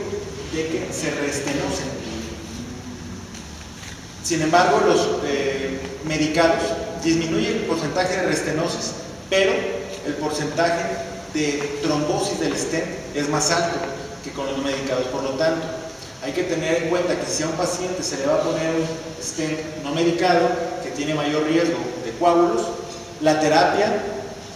Speaker 1: de que se reestenosen. Sin embargo, los medicados disminuyen el porcentaje de reestenosis, pero el porcentaje de trombosis del stent es más alto que con los no medicados. Por lo tanto, hay que tener en cuenta que si a un paciente se le va a poner un stent no medicado, que tiene mayor riesgo de coágulos, la terapia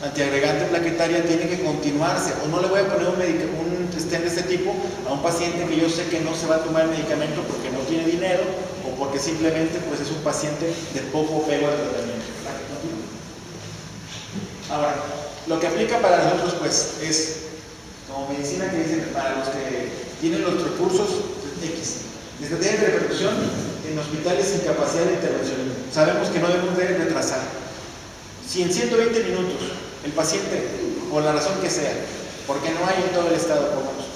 Speaker 1: antiagregante plaquetaria tiene que continuarse, o no le voy a poner un stent de este tipo a un paciente que yo sé que no se va a tomar el medicamento porque no tiene dinero o porque simplemente pues, es un paciente de poco apego al tratamiento. Ahora, lo que aplica para nosotros pues es como medicina que dicen para los que tienen los recursos X. Estrategia de repercusión en hospitales sin capacidad de intervención. Sabemos que no debemos de retrasar. Si en 120 minutos el paciente, por la razón que sea, porque no hay en todo el estado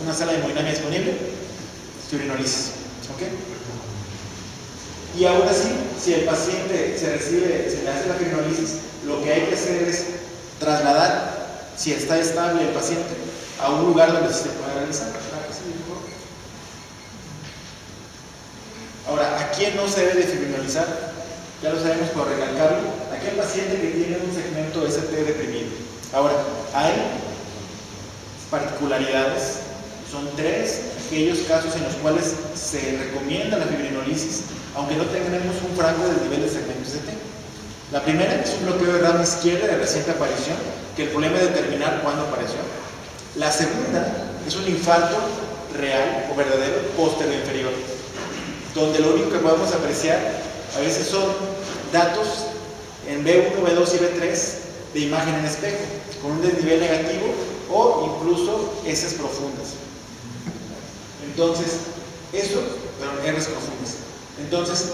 Speaker 1: una sala de hemodinamia disponible, fibrinolisis. ¿Ok? Y aún así, si el paciente se le hace la fibrinolisis, lo que hay que hacer es trasladar, si está estable el paciente, a un lugar donde se pueda realizar. Ahora, ¿a quién no se debe de fibrinolizar? Ya lo sabemos por recalcarlo. Aquel paciente que tiene un segmento ST deprimido. Ahora, hay particularidades. Son 3 aquellos casos en los cuales se recomienda la fibrinolisis, aunque no tengamos un franco del nivel de segmento ST. La primera es un bloqueo de rama izquierda de reciente aparición, que el problema es determinar cuándo apareció. La segunda es un infarto real o verdadero posterior inferior, donde lo único que podemos apreciar a veces son datos en B1, B2 y B3 de imagen en espejo, con un desnivel negativo o incluso heces profundas. Entonces, eso, pero R's profundas. Entonces,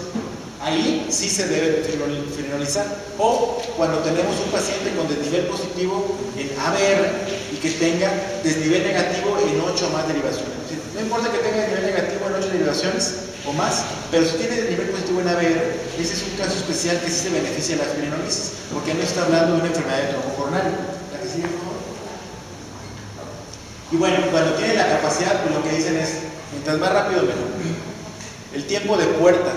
Speaker 1: ahí sí se debe fibrinolizar. O cuando tenemos un paciente con desnivel positivo en ABR y que tenga desnivel negativo en 8 o más derivaciones. No importa que tenga desnivel negativo en 8 derivaciones o más, pero si tiene desnivel positivo en ABR, ese es un caso especial que sí se beneficia de la fibrinolisis, porque no está hablando de una enfermedad de trombo coronario. ¿La que sigue, por favor? Y bueno, cuando tiene la capacidad, pues lo que dicen es, mientras más rápido mejor. El tiempo de puerta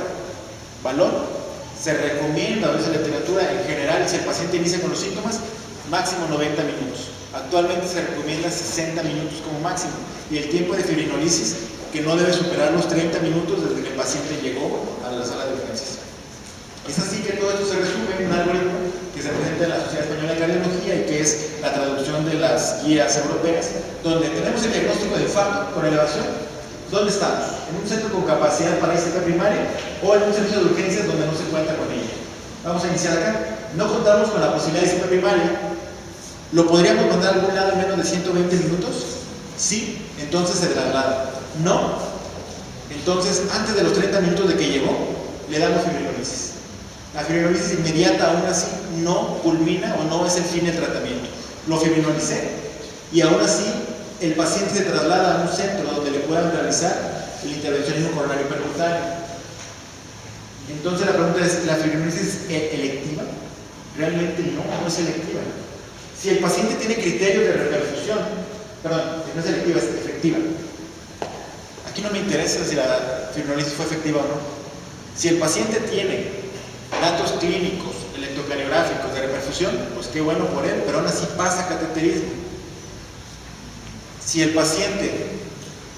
Speaker 1: balón se recomienda, a veces la literatura en general, si el paciente inicia con los síntomas, máximo 90 minutos. Actualmente se recomienda 60 minutos como máximo. Y el tiempo de fibrinolisis, que no debe superar los 30 minutos desde que el paciente llegó a la sala de urgencias. Es así que todo esto se resume en un algoritmo que se presenta en la Sociedad Española de Cardiología y que es la traducción de las guías europeas, donde tenemos el diagnóstico de infarto con elevación. ¿Dónde estamos? ¿En un centro con capacidad para ICP primaria o en un servicio de urgencias donde no se cuenta con ella? Vamos a iniciar acá. no contamos con la posibilidad de cita primaria, ¿lo podríamos mandar a algún lado en menos de 120 minutos? Sí, entonces se traslada. No, entonces antes de los 30 minutos de que llegó, le damos fibrinolisis. La fibrinolisis inmediata aún así no culmina o no es el fin del tratamiento. Lo fibrinolicé y aún así el paciente se traslada a un centro donde le puedan realizar el intervencionismo coronario percutáneo. Entonces la pregunta es, ¿la fibrinolisis es electiva? Realmente no es electiva. Si el paciente tiene criterios de reperfusión, perdón, no es electiva, es efectiva. Aquí no me interesa si la fibrinolisis fue efectiva o no. Si el paciente tiene datos clínicos, electrocardiográficos de reperfusión, pues qué bueno por él, pero aún así pasa cateterismo. Si el paciente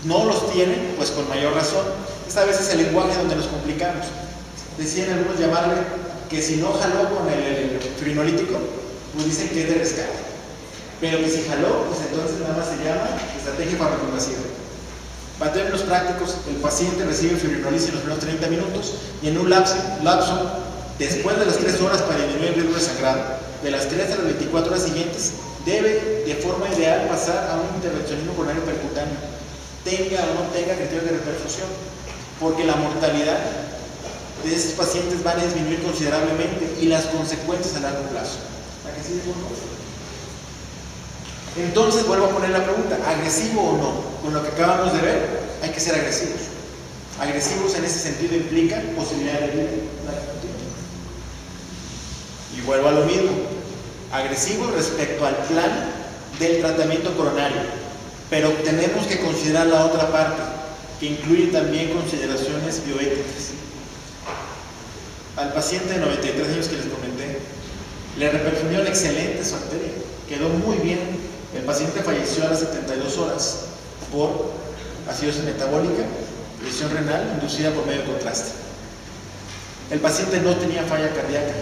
Speaker 1: no los tiene, pues con mayor razón. Esta vez es el lenguaje donde nos complicamos. Decían algunos llamarle que si no jaló con el fibrinolítico, pues dicen que es de rescate. Pero que si jaló, pues entonces nada más se llama estrategia farmacoinvasiva. Para términos prácticos, el paciente recibe fibrinolisis en los primeros 30 minutos y en un lapso después de las 3 horas para disminuir el riesgo de sangrado, de las 3 a las 24 horas siguientes, debe de forma ideal pasar a un intervencionismo coronario percutáneo, tenga o no tenga criterios de reperfusión, porque la mortalidad de estos pacientes van a disminuir considerablemente y las consecuencias a largo plazo. ¿Para que sí? Entonces vuelvo a poner la pregunta, ¿agresivo o no? Con lo que acabamos de ver, hay que ser agresivos. Agresivos en ese sentido implica posibilidad de vida. Y vuelvo a lo mismo, agresivos respecto al plan del tratamiento coronario, pero tenemos que considerar la otra parte, que incluye también consideraciones bioéticas. Al paciente de 93 años que les comenté, le reperfundieron excelente su arteria, quedó muy bien. El paciente falleció a las 72 horas por acidosis metabólica, lesión renal inducida por medio de contraste. El paciente no tenía falla cardíaca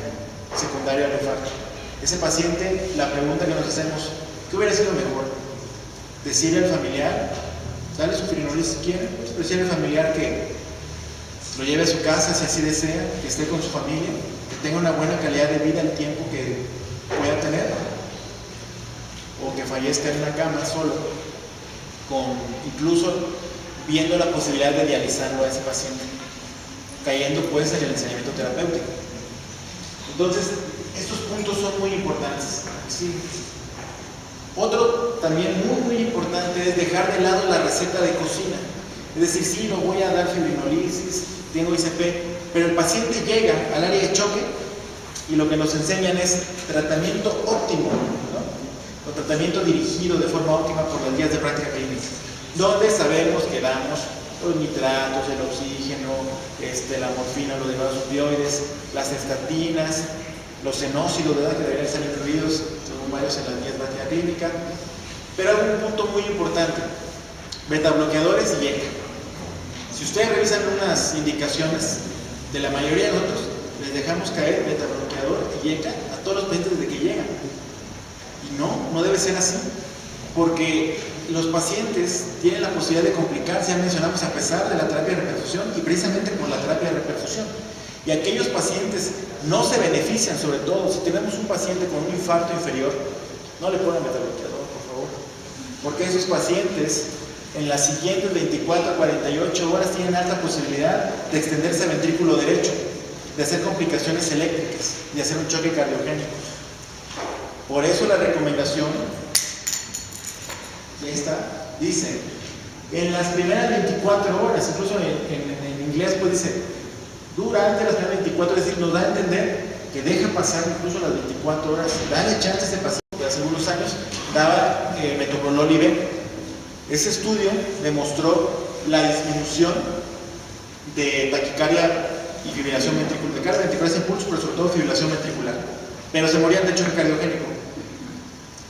Speaker 1: secundaria al infarto. Ese paciente, la pregunta que nos hacemos, ¿qué hubiera sido mejor? Decirle al familiar, dale su fibrinolisis si quiere, decirle al familiar que lo lleve a su casa si así desea, que esté con su familia, que tenga una buena calidad de vida el tiempo que pueda tener, o que fallezca en una cama solo, incluso viendo la posibilidad de dializarlo a ese paciente, cayendo pues en el ensañamiento terapéutico. Entonces, estos puntos son muy importantes. ¿Sí? Otro también muy importante es dejar de lado la receta de cocina. Es decir, sí, no voy a dar fibrinolisis, tengo ICP, pero el paciente llega al área de choque y lo que nos enseñan es tratamiento óptimo, ¿no? O tratamiento dirigido de forma óptima por las guías de práctica clínica, donde sabemos que damos los nitratos, el oxígeno, la morfina, los derivados opioides, las estatinas, los fenócidos, ¿verdad?, que deberían estar incluidos, según varios en las guías de práctica clínica. Pero hay un punto muy importante: beta bloqueadores y ECA. Si ustedes revisan unas indicaciones de la mayoría de nosotros, les dejamos caer beta bloqueador y ECA a todos los pacientes desde que llegan. Y no debe ser así, porque los pacientes tienen la posibilidad de complicarse, ya mencionamos, a pesar de la terapia de reperfusión y precisamente por la terapia de reperfusión. Y aquellos pacientes no se benefician, sobre todo si tenemos un paciente con un infarto inferior, no le pongan beta bloqueador, por favor, porque esos pacientes en las siguientes 24 a 48 horas tienen alta posibilidad de extenderse al ventrículo derecho, de hacer complicaciones eléctricas, de hacer un choque cardiogénico. Por eso la recomendación, esta, dice, en las primeras 24 horas, incluso en inglés pues dice, durante las primeras 24, es decir, nos da a entender que deja pasar incluso las 24 horas, dale chance a este paciente. Hace algunos años daba metoprolol y B. Ese estudio demostró la disminución de taquicardia y fibrilación ventricular, de carga ventricular sin pulso, pero sobre todo fibrilación ventricular, pero se morían de choque cardiogénico.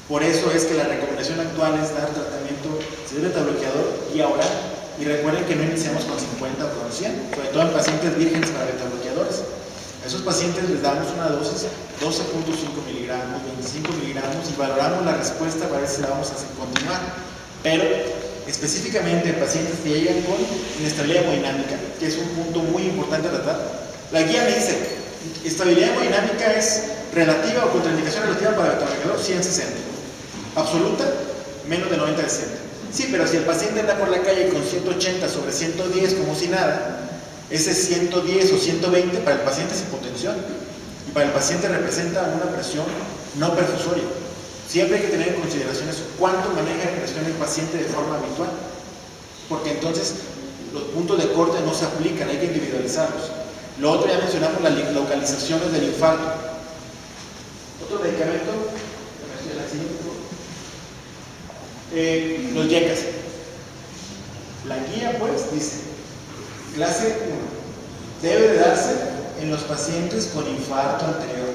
Speaker 1: Por eso es que la recomendación actual es dar tratamiento de beta bloqueador y oral. Y recuerden que no iniciamos con 50 o con 100, sobre todo en pacientes vírgenes para beta bloqueadores. A esos pacientes les damos una dosis 12.5 miligramos, 25 miligramos y valoramos la respuesta para ver si la vamos a continuar. Pero específicamente en pacientes que llegan con inestabilidad hemodinámica, que es un punto muy importante a tratar, la guía me dice, estabilidad hemodinámica es relativa o contraindicación relativa para beta-bloqueador, 160. Absoluta, menos de 90 de 60. Sí, pero si el paciente anda por la calle con 180 sobre 110 como si nada, ese 110 o 120 para el paciente es hipotensión y para el paciente representa una presión no perfusoria. Siempre hay que tener en consideración eso, cuánto maneja de presión el paciente de forma habitual, porque entonces los puntos de corte no se aplican, hay que individualizarlos. Lo otro ya mencionamos las localizaciones del infarto. Otro medicamento, los YECAS. La guía pues dice, clase 1, debe de darse en los pacientes con infarto anterior,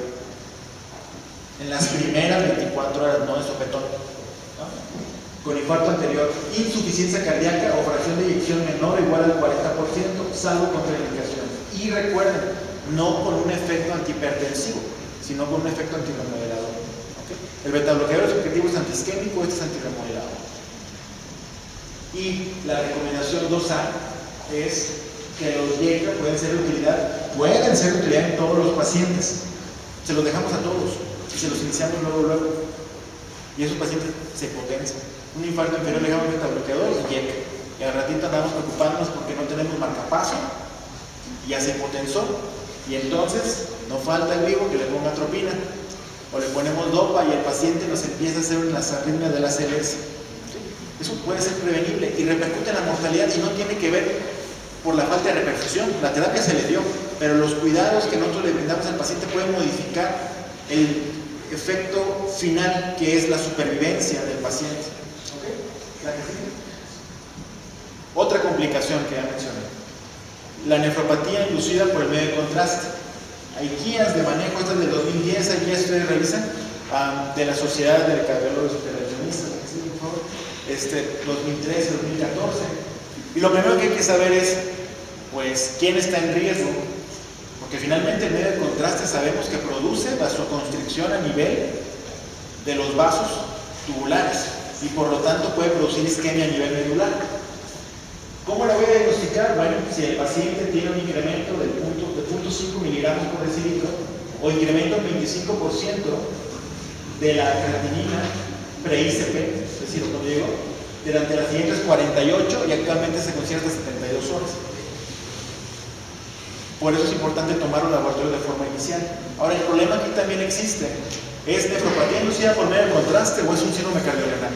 Speaker 1: en las primeras 24 horas, no de sopetón, ¿no? Con infarto anterior, insuficiencia cardíaca o fracción de eyección menor o igual al 40%, salvo contraindicaciones. Y recuerden, no con un efecto antihipertensivo, sino con un efecto antirremodelador. ¿Okay? El beta-bloqueador objetivo es antiisquémico, este es antirremodelador. Y la recomendación 2A es que los YECA pueden ser de utilidad en todos los pacientes. Se los dejamos a todos y se los iniciamos luego. Y esos pacientes se potencian. Un infarto inferior le dejamos beta-bloqueador y YECA. Y al ratito andamos preocupándonos porque no tenemos marcapaso y ya se potenzó. Y entonces no falta el vivo que le ponga atropina o le ponemos dopa y el paciente nos empieza a hacer unas arritmias de la CLS. Eso puede ser prevenible y repercute en la mortalidad y no tiene que ver por la falta de reperfusión. La terapia se le dio, pero los cuidados que nosotros le brindamos al paciente pueden modificar el efecto final que es la supervivencia del paciente. ¿Okay? ¿La que sigue? Otra complicación que ya mencioné, la nefropatía inducida por el medio de contraste. Hay guías de manejo, estas del 2010, hay guías que ustedes revisan, de la Sociedad de Cardiólogos Intervencionistas, 2013, 2014. Y lo primero que hay que saber es, pues, quién está en riesgo, porque finalmente el medio de contraste sabemos que produce vasoconstricción a nivel de los vasos tubulares y por lo tanto puede producir isquemia a nivel medular. ¿Cómo la voy a diagnosticar? Bueno, si el paciente tiene un incremento de 0.5 miligramos por decilitro o incremento en 25% de la creatinina pre-ICP, es decir, cuando llegó, durante las siguientes 48 y actualmente se considera hasta 72 horas. Por eso es importante tomar un laboratorio de forma inicial. Ahora, el problema aquí también existe. ¿Es nefropatía inducida por medio de contraste o es un síndrome cardiorrenal?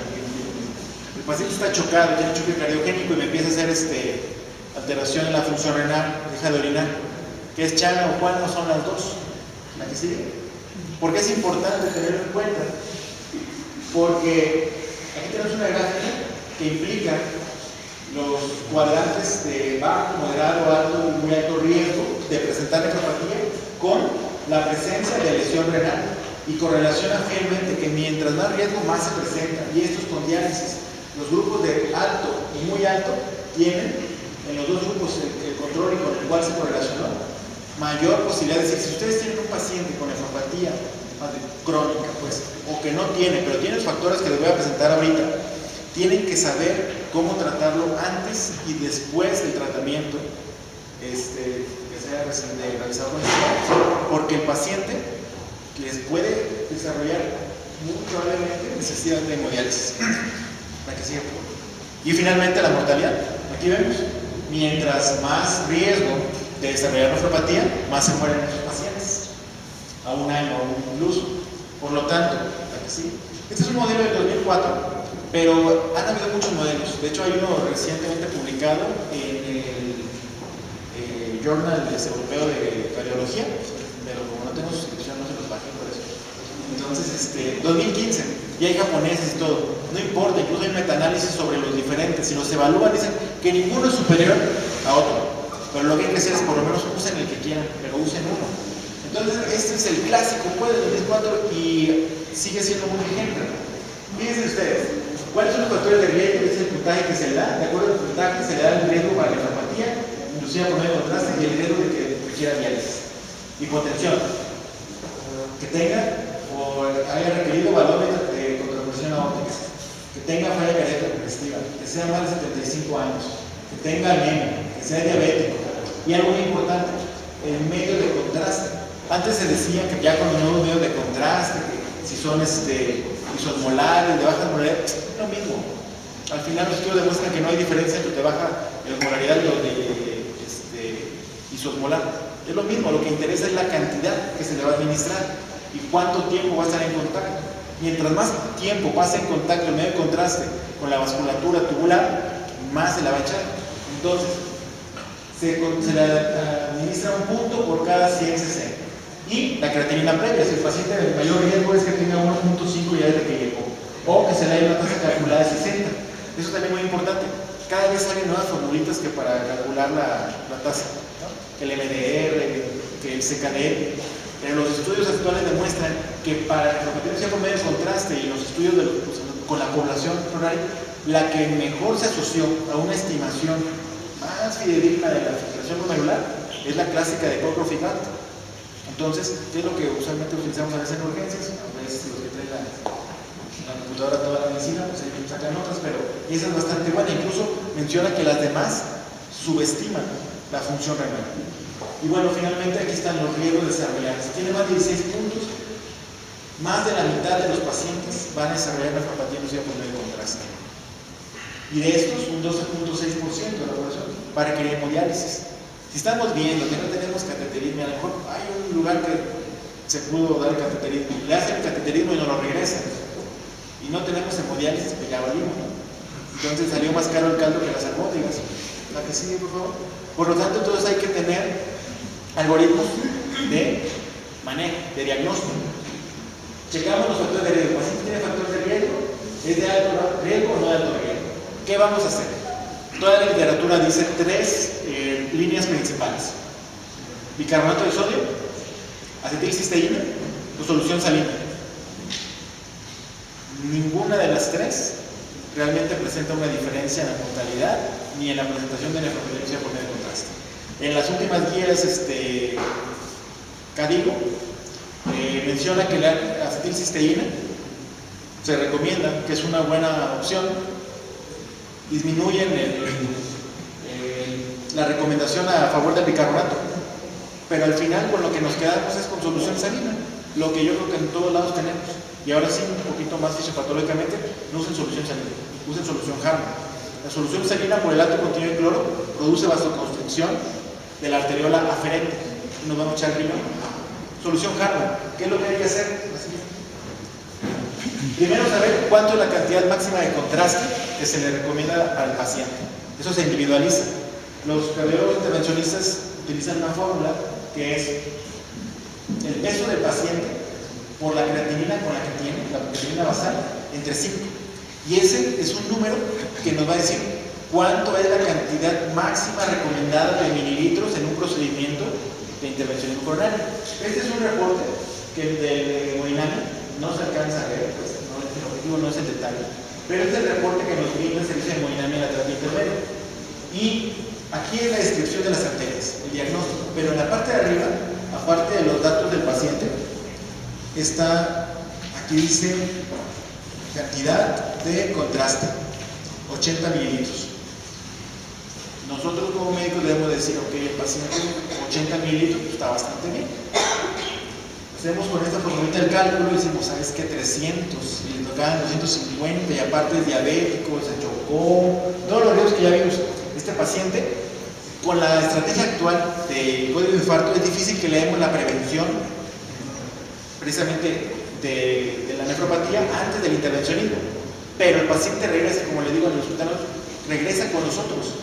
Speaker 1: El paciente está chocado, tiene choque cardiogénico y me empieza a hacer alteración en la función renal, deja de orinar. ¿Qué es Chana o Juana? Son las dos. ¿La que sigue? ¿Por qué es importante tenerlo en cuenta? Porque aquí tenemos una gráfica que implica los cuadrantes de bajo, moderado, alto y muy alto riesgo de presentar nefropatía con la presencia de lesión renal y correlaciona fielmente que mientras más riesgo más se presenta, y esto es con diálisis. Los grupos de alto y muy alto tienen en los dos grupos el control y con el cual se correlacionó mayor posibilidad de decir, si ustedes tienen un paciente con nefropatía crónica, pues, o que no tiene, pero tiene los factores que les voy a presentar ahorita, tienen que saber cómo tratarlo antes y después del tratamiento que sea realizado con el porque el paciente les puede desarrollar muy probablemente necesidad de hemodiálisis. La que sigue. Y finalmente la mortalidad. Aquí vemos, mientras más riesgo de desarrollar nefropatía, más se mueren esos pacientes a un año o incluso. Por lo tanto, la que sigue. Este es un modelo del 2004. Pero han habido muchos modelos. De hecho, hay uno recientemente publicado en el Journal Europeo de Cardiología, pero como no tengo suscripción, no se los bajé por eso. Entonces, 2015, y hay japoneses y todo. No importa, incluso hay metaanálisis sobre los diferentes. Si los evalúan, dicen que ninguno es superior a otro. Pero lo que hay que hacer es por lo menos usen el que quieran, pero usen uno. Entonces, este es el clásico, pues, del 2004 y sigue siendo muy vigente. Fíjense ustedes. ¿Cuáles son los factores de riesgo? Es el puntaje que se le da. De acuerdo al puntaje se le da el riesgo para la nefropatía, inducida por medio de contraste y el riesgo de que requiera diálisis. Hipotensión. Que tenga o haya requerido valores de contrapresión aórtica. Que tenga falla cardíaca congestiva. Que sea más de 75 años. Que tenga anemia. Que sea diabético. Y algo muy importante, el medio de contraste. Antes se decía que ya cuando no hubo medios de contraste, que si son isosmolares, de baja osmolaridad, es lo mismo. Al final los estudios demuestran que no hay diferencia entre baja osmolaridad y los de isosmolar. Es lo mismo, lo que interesa es la cantidad que se le va a administrar y cuánto tiempo va a estar en contacto. Mientras más tiempo pase en contacto el medio de contraste con la vasculatura tubular, más se la va a echar. Entonces, se le administra un punto por cada 100 cc. Y la creatinina previa, si el paciente de mayor riesgo es que tenga 1.5 ya desde que llegó, o que se le haya una tasa calculada de 60. Eso también es muy importante. Cada vez salen nuevas formulitas que para calcular la tasa, ¿no? El MDR, que el CKD. Pero los estudios actuales demuestran que para la competencia por medio de contraste y los estudios con la población coronaria, la que mejor se asoció a una estimación más fidedigna de la filtración glomerular es la clásica de Cockcroft-Gault. Entonces, ¿qué es lo que usualmente utilizamos a veces en urgencias? A veces los que traen la computadora toda la medicina, pues ahí sacan notas, pero esa es bastante buena. Incluso menciona que las demás subestiman la función renal. Y bueno, finalmente aquí están los riesgos desarrollados. Si tiene más de 16 puntos, más de la mitad de los pacientes van a desarrollar nefropatía inducida por medio de contraste. Y de estos, un 12.6% de la población va a requerir hemodiálisis. Si estamos viendo que no tenemos cateterismo, a lo mejor hay un lugar que se pudo dar el cateterismo, le hacen el cateterismo y no lo regresan, y no tenemos hemodiálisis, pues ya valimos, ¿no? Entonces salió más caro el caldo que las albóndigas. La que sigue, por favor. Por lo tanto, entonces hay que tener algoritmos de manejo, de diagnóstico. Checamos los factores de riesgo. ¿El paciente tiene factores de riesgo? ¿Es de alto riesgo o no de alto riesgo? ¿Qué vamos a hacer? Toda la literatura dice 3 líneas principales: bicarbonato de sodio, acetilcisteína o solución salina. Ninguna de las 3 realmente presenta una diferencia en la mortalidad ni en la presentación de nefropatía por medio de contraste. En las últimas guías CADIGO menciona que la acetilcisteína se recomienda, que es una buena opción. Disminuyen la recomendación a favor del bicarbonato, pero al final con lo que nos quedamos es con solución salina, lo que yo creo que en todos lados tenemos. Y ahora sí, un poquito más fisiopatológicamente, no usen solución salina, usen solución Harman. La solución salina, por el alto contenido de cloro, produce vasoconstricción de la arteriola aferente y nos vamos a echar arriba. Solución Harman, ¿qué es lo que hay que hacer? Primero, saber cuánto es la cantidad máxima de contraste que se le recomienda al paciente. Eso se individualiza. Los cardiólogos intervencionistas utilizan una fórmula que es el peso del paciente por la creatinina con la que tiene, la creatinina basal, entre 5. Y ese es un número que nos va a decir cuánto es la cantidad máxima recomendada de mililitros en un procedimiento de intervencionismo coronario. Este es un reporte que de hemodinamia no se alcanza a ver, pues, no, el objetivo no es el detalle, pero es el reporte que nos brinda el servicio de hemodinamia en la terapia intermedia. Y aquí es la descripción de las arterias, el diagnóstico, pero en la parte de arriba, aparte de los datos del paciente, está, aquí dice cantidad de contraste, 80 mililitros. Nosotros como médicos debemos decir, ok, el paciente 80 mililitros está bastante bien. Hacemos con esta formulita el cálculo y decimos, ¿sabes qué? 300, y le tocaban 250, y aparte es diabético, se chocó, todos los riesgos que ya vimos. Este paciente, con la estrategia actual de código de infarto, es difícil que le demos la prevención precisamente de la nefropatía antes del intervencionismo. Pero el paciente regresa, como le digo en el hospital, regresa con nosotros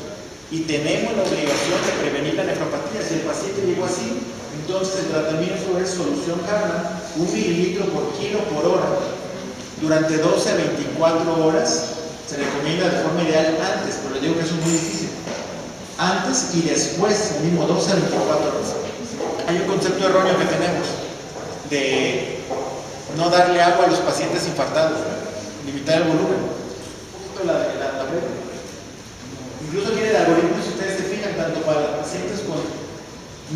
Speaker 1: y tenemos la obligación de prevenir la nefropatía. Si el paciente llegó así, entonces el tratamiento es solución Harman, 1 mililitro por kilo por hora. Durante 12 a 24 horas se recomienda de forma ideal antes, pero les digo que eso es muy difícil. Antes y después, el mismo 12 a 24 horas. Hay un concepto erróneo que tenemos de no darle agua a los pacientes infartados, limitar el volumen. Un poquito la breve. Incluso tiene el algoritmo, si ustedes se fijan, tanto para los pacientes con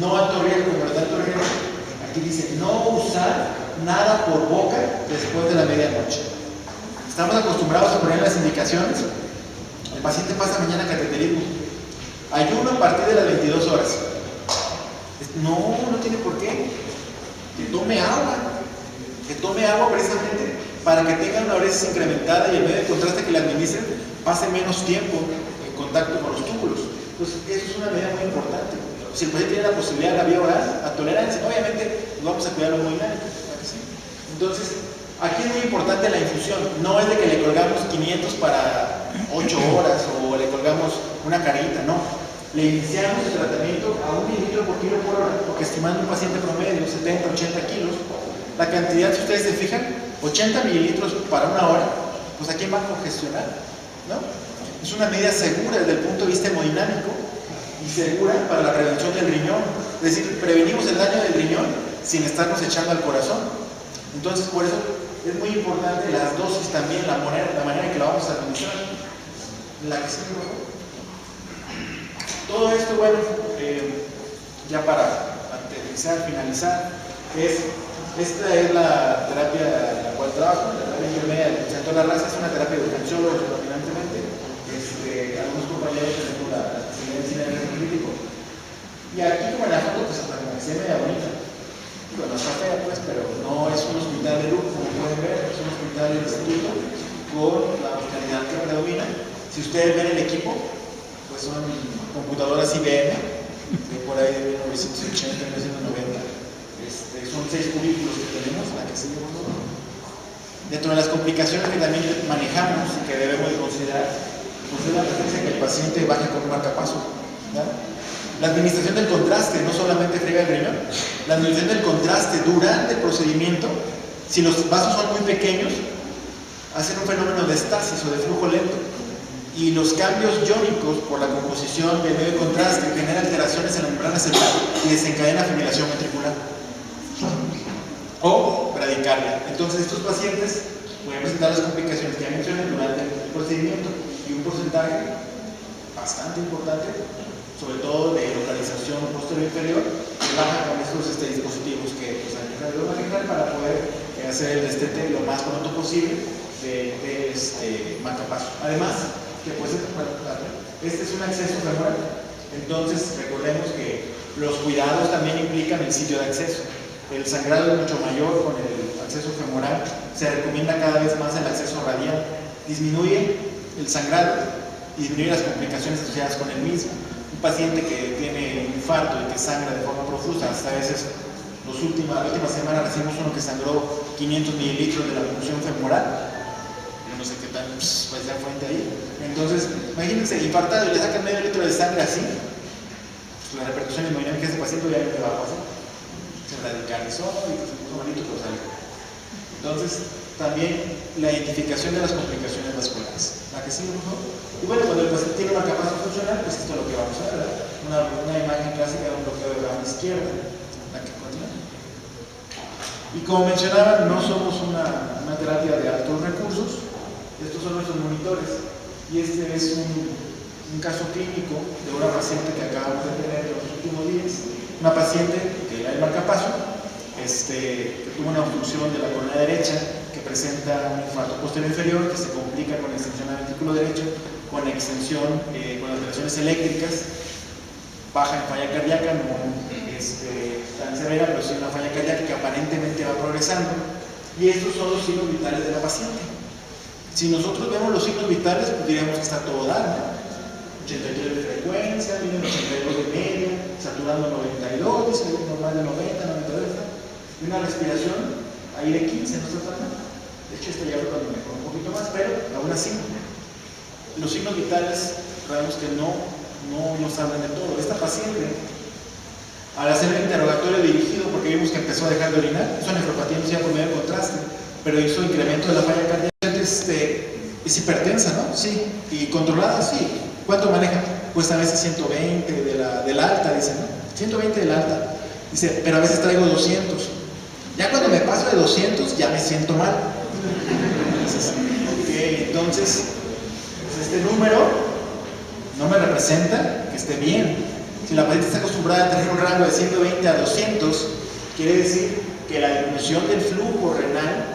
Speaker 1: no alto riesgo como de alto riesgo, aquí dice no usar nada por boca después de la medianoche. Estamos acostumbrados a poner las indicaciones. El paciente pasa mañana cateterismo, ayuno a partir de las 22 horas. No tiene por qué. que tome agua precisamente para que tenga una uresis incrementada y el medio de contraste que le administren pase menos tiempo en contacto con los túbulos. Entonces, eso es una medida muy importante. Si el paciente tiene la posibilidad de la vía oral, a tolerancia, obviamente vamos a cuidar lo hemodinámico. ¿Sí? Entonces, aquí es muy importante la infusión. No es de que le colgamos 500 para 8 horas o le colgamos una carita, no. Le iniciamos el tratamiento a 1 mililitro por kilo por hora, porque estimando un paciente promedio, 70, 80 kilos, la cantidad, si ustedes se fijan, 80 mililitros para 1 hora, pues ¿a quién va a congestionar? ¿No? Es una medida segura desde el punto de vista hemodinámico y segura para la prevención del riñón. Es decir, prevenimos el daño del riñón sin estarnos echando al corazón. Entonces, por eso es muy importante las dosis también, la manera en que la vamos a administrar. La que sí, ¿no? Todo esto, bueno, ya para finalizar, esta es la terapia en la cual trabajo, la terapia intermedia del Centro de la Raza, es una terapia de urgenciólogos predominantemente. Algunos compañeros tenemos la especialidad en cine crítico. Y aquí, como en la foto, pues hasta como que se ve media bonita. Bueno, está fea, pues, pero no es un hospital de lujo, como pueden ver, es un hospital de instituto con la hospitalidad que predomina. Si ustedes ven el equipo, pues son computadoras IBM, por ahí de 1980, 1990. Son 6 cubículos que tenemos, la que sigue. Dentro de las complicaciones que también manejamos y que debemos de considerar, pues es la presencia de que el paciente baje con un marcapaso. La administración del contraste, no solamente friega el riñón, la administración del contraste durante el procedimiento, si los vasos son muy pequeños, hacen un fenómeno de estasis o de flujo lento. Y los cambios iónicos por la composición del medio de contraste generan alteraciones en la membrana celular y desencadena fibrilación ventricular o bradicardia. Entonces, estos pacientes pueden presentar las complicaciones que ya mencioné durante el procedimiento y un porcentaje bastante importante, sobre todo de localización posterior inferior, que baja con estos dispositivos que pues, hay que manejar para poder hacer el destete lo más pronto posible de marcapaso. Además, que pues este es un acceso femoral, entonces recordemos que los cuidados también implican el sitio de acceso. El sangrado es mucho mayor con el acceso femoral, se recomienda cada vez más el acceso radial, disminuye el sangrado y disminuye las complicaciones asociadas con el mismo. Un paciente que tiene un infarto y que sangra de forma profusa, hasta a veces la última semana recibimos uno que sangró 500 mililitros de la punción femoral, no sé qué tal, pues ya fuente ahí. Entonces, imagínense, infartado y le sacan medio litro de sangre así, pues la repercusión hemodinámica de ese paciente obviamente va a pasar. Se radicalizó y pues, se puso malito, pero salió. Entonces, también la identificación de las complicaciones vasculares. ¿La que sigue, por favor? Y bueno, cuando el paciente tiene una capacidad funcional, pues esto es lo que vamos a ver, ¿verdad? Una imagen clásica de un bloqueo de gama izquierda. ¿La que continúa? Y como mencionaba, no somos una terapia de altos recursos. Estos son nuestros monitores y este es un caso clínico de una paciente que acabamos de tener en los últimos días. Una paciente que era el marcapaso, que tuvo una obstrucción de la corona derecha, que presenta un infarto posterior inferior, que se complica con extensión al ventrículo derecho, con extensión, con alteraciones eléctricas, baja en falla cardíaca, no tan severa, pero sí una falla cardíaca que aparentemente va progresando. Y estos son los signos vitales de la paciente. Si nosotros vemos los signos vitales, pues diríamos que está todo dado, ¿no? 83 de frecuencia, viene 82 de media, saturando 92, dice normal de 90, 92, y una respiración ahí de 15, no está tan mal. De hecho, esto ya fue cuando mejoró un poquito más, pero aún así, los signos vitales, sabemos que no nos hablan de todo. Esta paciente, al hacer el interrogatorio dirigido, porque vimos que empezó a dejar de orinar, hizo nefropatía inducida por medio de contraste, pero hizo incremento de la falla cardíaca. Es hipertensa, ¿no? Sí. ¿Y controlada? Sí. ¿Cuánto maneja? Pues a veces 120 de la alta, dice, ¿no? 120 de la alta. Dice, pero a veces traigo 200. Ya cuando me paso de 200 ya me siento mal. Entonces, pues este número no me representa que esté bien. Si la paciente está acostumbrada a tener un rango de 120 a 200, quiere decir que la disminución del flujo renal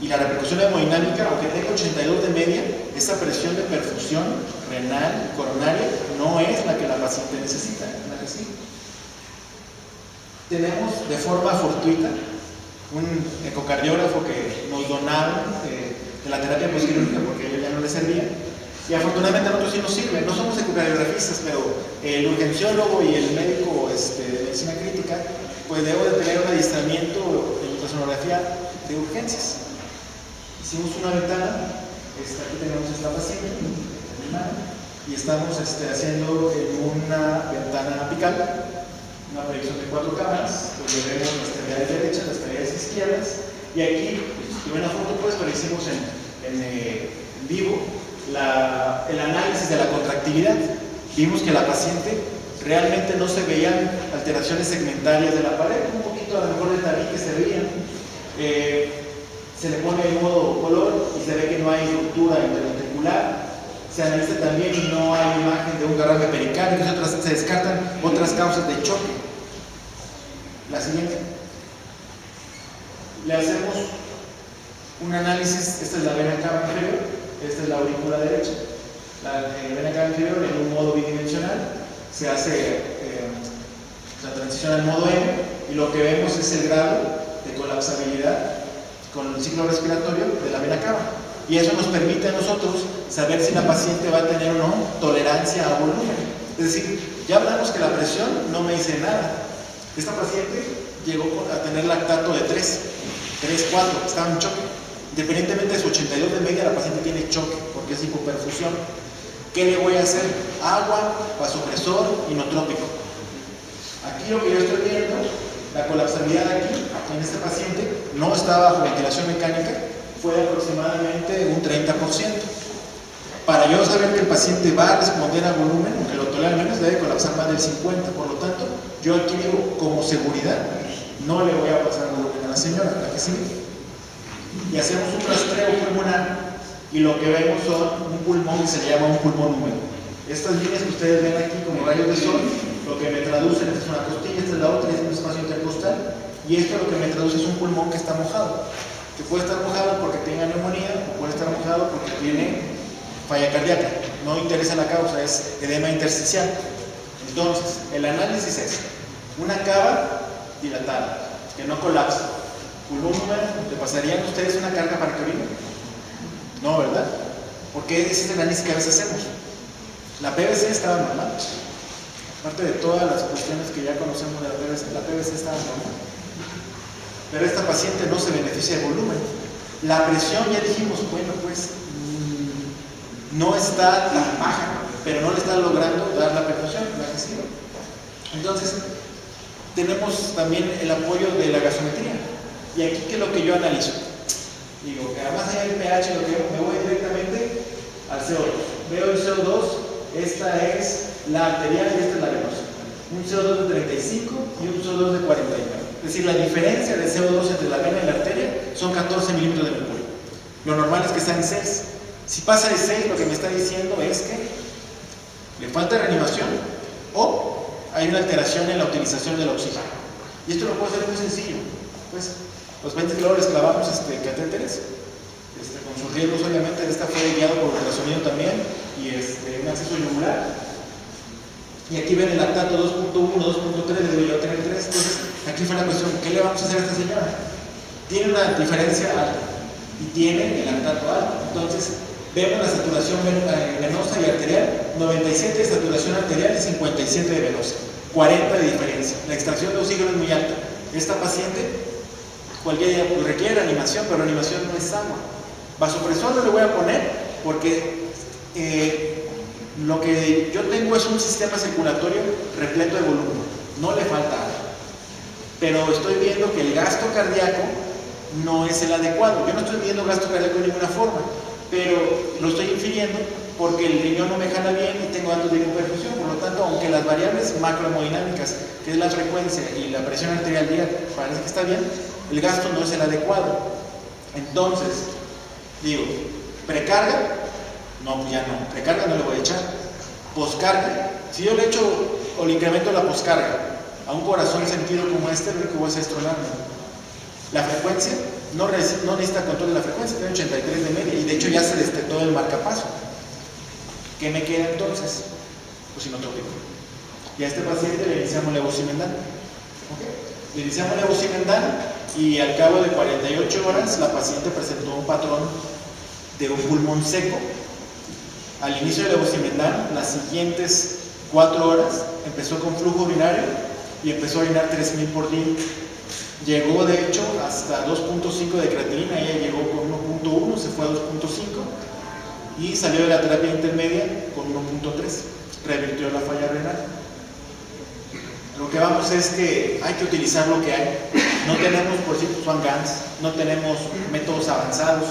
Speaker 1: y la repercusión hemodinámica, aunque tenga 82 de media, esa presión de perfusión renal y coronaria no es la que la paciente necesita, es la que sí. tenemos de forma fortuita un ecocardiógrafo que nos donaron de la terapia postquirúrgica porque a ellos ya no les servía. Y afortunadamente a nosotros sí nos sirve. No somos ecocardiografistas, pero el urgenciólogo y el médico de medicina crítica, pues debo de tener un adiestramiento en ultrasonografía de urgencias. Hicimos una ventana, aquí tenemos esta paciente, y estamos haciendo una ventana apical, una proyección de 4 cámaras, donde vemos las extremidades derechas, las extremidades izquierdas, y aquí, en una foto pues, pero hicimos en vivo el análisis de la contractilidad. Vimos que la paciente realmente no se veían alteraciones segmentarias de la pared, un poquito a lo mejor de tabique se veían. Se le pone el modo color y se ve que no hay ruptura interventricular. Se analiza también y no hay imagen de un derrame pericárdico, se descartan otras causas de choque. La siguiente. Le hacemos un análisis, esta es la vena cava inferior, esta es la aurícula derecha. La vena cava inferior en un modo bidimensional, se hace la transición al modo M y lo que vemos es el grado de colapsabilidad con el ciclo respiratorio de la vena cava. Y eso nos permite a nosotros saber si la paciente va a tener o no tolerancia a volumen. Es decir, ya hablamos que la presión no me dice nada. Esta paciente llegó a tener lactato de 3, 4, estaba en choque. Independientemente de su 82 de media, la paciente tiene choque porque es hipoperfusión. ¿Qué le voy a hacer? Agua, vasopresor, inotrópico. Aquí lo que yo estoy viendo, la colapsabilidad aquí, en este paciente, no estaba bajo ventilación mecánica, fue de aproximadamente un 30%. Para yo saber que el paciente va a responder a volumen, aunque lo tolera menos, debe colapsar más del 50%. Por lo tanto, yo aquí digo, como seguridad, no le voy a pasar volumen a la señora, ¿la que sigue? Y hacemos un rastreo pulmonar y lo que vemos son un pulmón que se le llama un pulmón húmedo. Estas líneas que ustedes ven aquí como rayos de sol, lo que me traducen, esta es una costilla, esta es la otra, este es un espacio intercostal, y esto lo que me traduce es un pulmón que está mojado, que puede estar mojado porque tenga neumonía o puede estar mojado porque tiene falla cardíaca. No interesa la causa, es edema intersticial. Entonces, el análisis es una cava dilatada, que no colapsa. Pulmón húmedo, ¿le pasarían a ustedes una carga para que orine? No, ¿verdad? Porque ese es el análisis que a veces hacemos. La PVC estaba normal. Aparte de todas las cuestiones que ya conocemos de la PVC estaba normal. Pero esta paciente no se beneficia de volumen. La presión, ya dijimos, bueno, pues no está tan baja, pero no le está logrando dar la perfusión, la que sigue. Entonces, tenemos también el apoyo de la gasometría. Y aquí, ¿qué es lo que yo analizo? Digo, que además hay el pH, lo que me voy directamente al CO2. Veo el CO2, esta es la arterial y esta es la venosa. Un CO2 de 35 y un CO2 de 49. Es decir, la diferencia de CO2 entre la vena y la arteria son 14 milímetros de mercurio. Lo normal es que está en 6. Si pasa de 6, lo que me está diciendo es que le falta reanimación o hay una alteración en la utilización del oxígeno. Y esto lo puedo hacer muy sencillo. Pues, los ventiladores clavamos catéteres, con sus riesgos obviamente. Esta fue guiado por ultrasonido también y un acceso yugular. Y aquí ven el lactato 2.1, 2.3, debe yo tener 3. Entonces, aquí fue la cuestión, ¿qué le vamos a hacer a esta señora? Tiene una diferencia alta y tiene el lactato alto. Entonces, vemos la saturación venosa y arterial, 97 de saturación arterial y 57 de venosa, 40 de diferencia. La extracción de oxígeno es muy alta. Esta paciente cualquier día requiere reanimación, pero reanimación no es agua. Vasopresor no le voy a poner porque lo que yo tengo es un sistema circulatorio repleto de volumen, no le falta agua. Pero estoy viendo que el gasto cardíaco no es el adecuado. Yo no estoy viendo gasto cardíaco de ninguna forma, pero lo estoy infiriendo porque el riñón no me jala bien y tengo datos de hipoperfusión. Por lo tanto, aunque las variables macrohemodinámicas, que es la frecuencia y la presión arterial diaria, parece que está bien, el gasto no es el adecuado. Entonces, digo, ¿precarga? No, pues ya no. Precarga no le voy a echar. Poscarga, si yo le echo o le incremento la poscarga a un corazón sentido como este, lo que voy a hacer es tronarme. La frecuencia, no necesita control de la frecuencia, tiene 83 de media y de hecho ya se destetó el marcapaso. ¿Qué me queda entonces? Pues inotrópico. Y a este paciente le iniciamos levosimendan. ¿Okay? Le iniciamos levosimendan y al cabo de 48 horas la paciente presentó un patrón de un pulmón seco. Al inicio de levosimendan, las siguientes 4 horas empezó con flujo urinario y empezó a orinar 3000 por día. Llegó de hecho hasta 2.5 de creatinina, ella llegó con 1.1, se fue a 2.5 y salió de la terapia intermedia con 1.3, revirtió la falla renal. Lo que vamos es que hay que utilizar lo que hay. No tenemos, por ejemplo, Swan-Ganz, no tenemos métodos avanzados,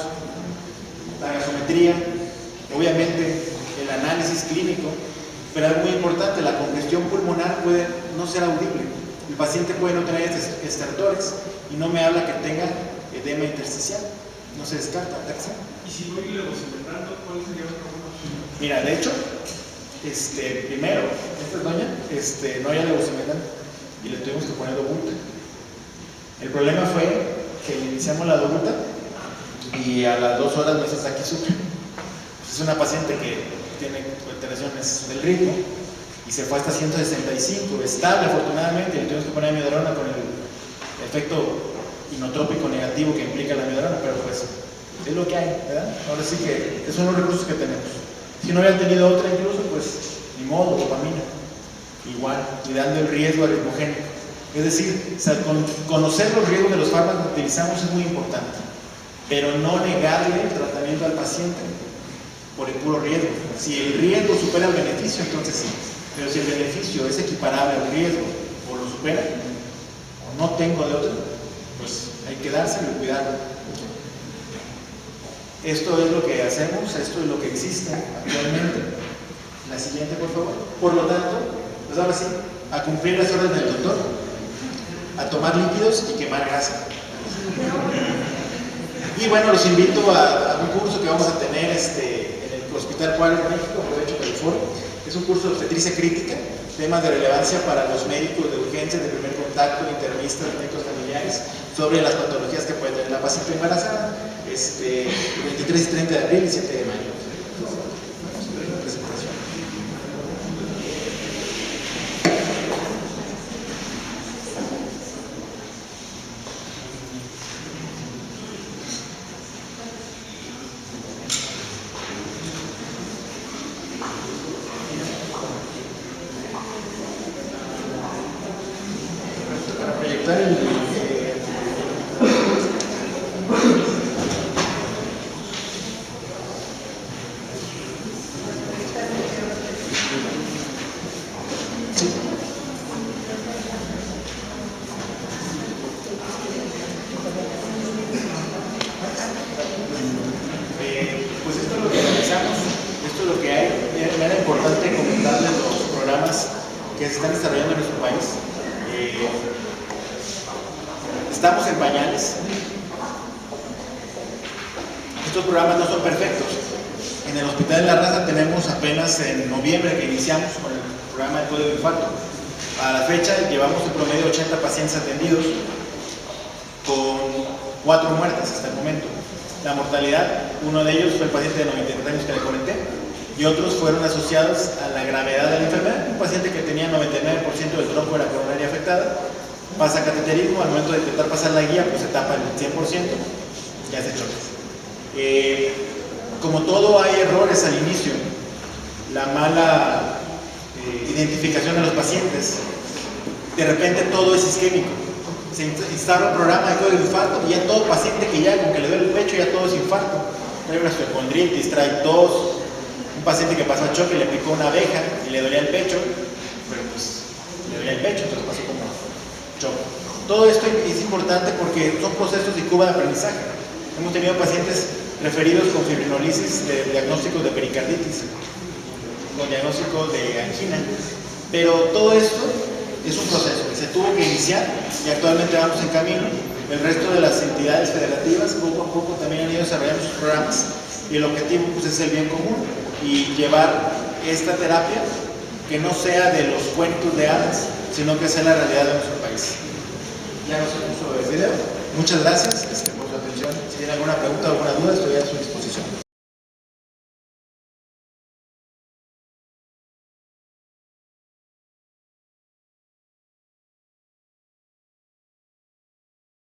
Speaker 1: la gasometría, obviamente el análisis clínico, pero algo muy importante, la congestión pulmonar puede no ser audible. El paciente puede no tener estertores y no me habla que tenga edema intersticial, no se descarta.
Speaker 2: ¿Y si voy levosimendan, cuál sería el problema?
Speaker 1: Mira, de hecho, primero, esta doña, no había levosimendan y le tuvimos que poner dobuta. El problema fue que le iniciamos la dobuta y a las 2 horas me dice aquí sufre. Es una paciente que tiene alteraciones del ritmo y se fue hasta 165, estable afortunadamente, y le tuvimos que poner amiodarona con el efecto inotrópico negativo que implica la amiodarona, pero pues es lo que hay, ¿verdad? Ahora sí que esos son los recursos que tenemos. Si no hubieran tenido otra incluso, pues ni modo, dopamina. Igual, cuidando el riesgo arritmogénico. Es decir, conocer los riesgos de los fármacos que utilizamos es muy importante, pero no negarle el tratamiento al paciente por el puro riesgo. Si el riesgo supera el beneficio, entonces sí. Pero si el beneficio es equiparable al riesgo o lo supera, o no tengo de otro, pues hay que dárselo y cuidarlo. Esto es lo que hacemos, esto es lo que existe actualmente. La siguiente, por favor. Por lo tanto, pues ahora sí, a cumplir las órdenes del doctor, a tomar líquidos y quemar grasa. Y bueno, los invito a un curso que vamos a tener en el Hospital Juárez de México, aprovecho California. Es un curso de obstetricia crítica, temas de relevancia para los médicos de urgencia, de primer contacto, internistas, médicos familiares, sobre las patologías que puede tener la paciente embarazada, 23 y 30 de abril y 7 de mayo. Para proyectar pues esto es lo que realizamos, esto es lo que hay. Era importante comentarles los programas que se están desarrollando en nuestro país. Estamos en pañales. Estos programas no son perfectos. En el Hospital de la Raza tenemos apenas en noviembre que iniciamos con el programa de código de infarto. A la fecha llevamos en promedio 80 pacientes atendidos con 4 muertes hasta el momento. La mortalidad, uno de ellos fue el paciente de 93 años que le comenté, y otros fueron asociados a la gravedad de la enfermedad. Un paciente que tenía 99% del tronco de la coronaria afectada, pasa cateterismo, al momento de intentar pasar la guía, pues se tapa el 100% y hace choques. Como todo, hay errores al inicio, la mala identificación de los pacientes, de repente todo es isquémico. Se instala un programa de código de infarto y ya todo paciente que llega con que le duele el pecho, ya todo es infarto. Trae una espondilitis, trae tos. Un paciente que pasó a choque, le picó una abeja y le dolía el pecho, pero pues le dolía el pecho, entonces pasó como choque. Todo esto es importante porque son procesos de curva de aprendizaje. Hemos tenido pacientes referidos con fibrinolisis de diagnósticos de pericarditis, con diagnósticos de angina, pero todo esto es un proceso que se tuvo que iniciar y actualmente vamos en camino. El resto de las entidades federativas poco a poco también han ido desarrollando sus programas y el objetivo pues, es el bien común y llevar esta terapia que no sea de los cuentos de hadas, sino que sea la realidad de nuestro país. Ya no se puso el video. Muchas gracias por su atención. Si tienen alguna pregunta o alguna duda, estoy a su disposición.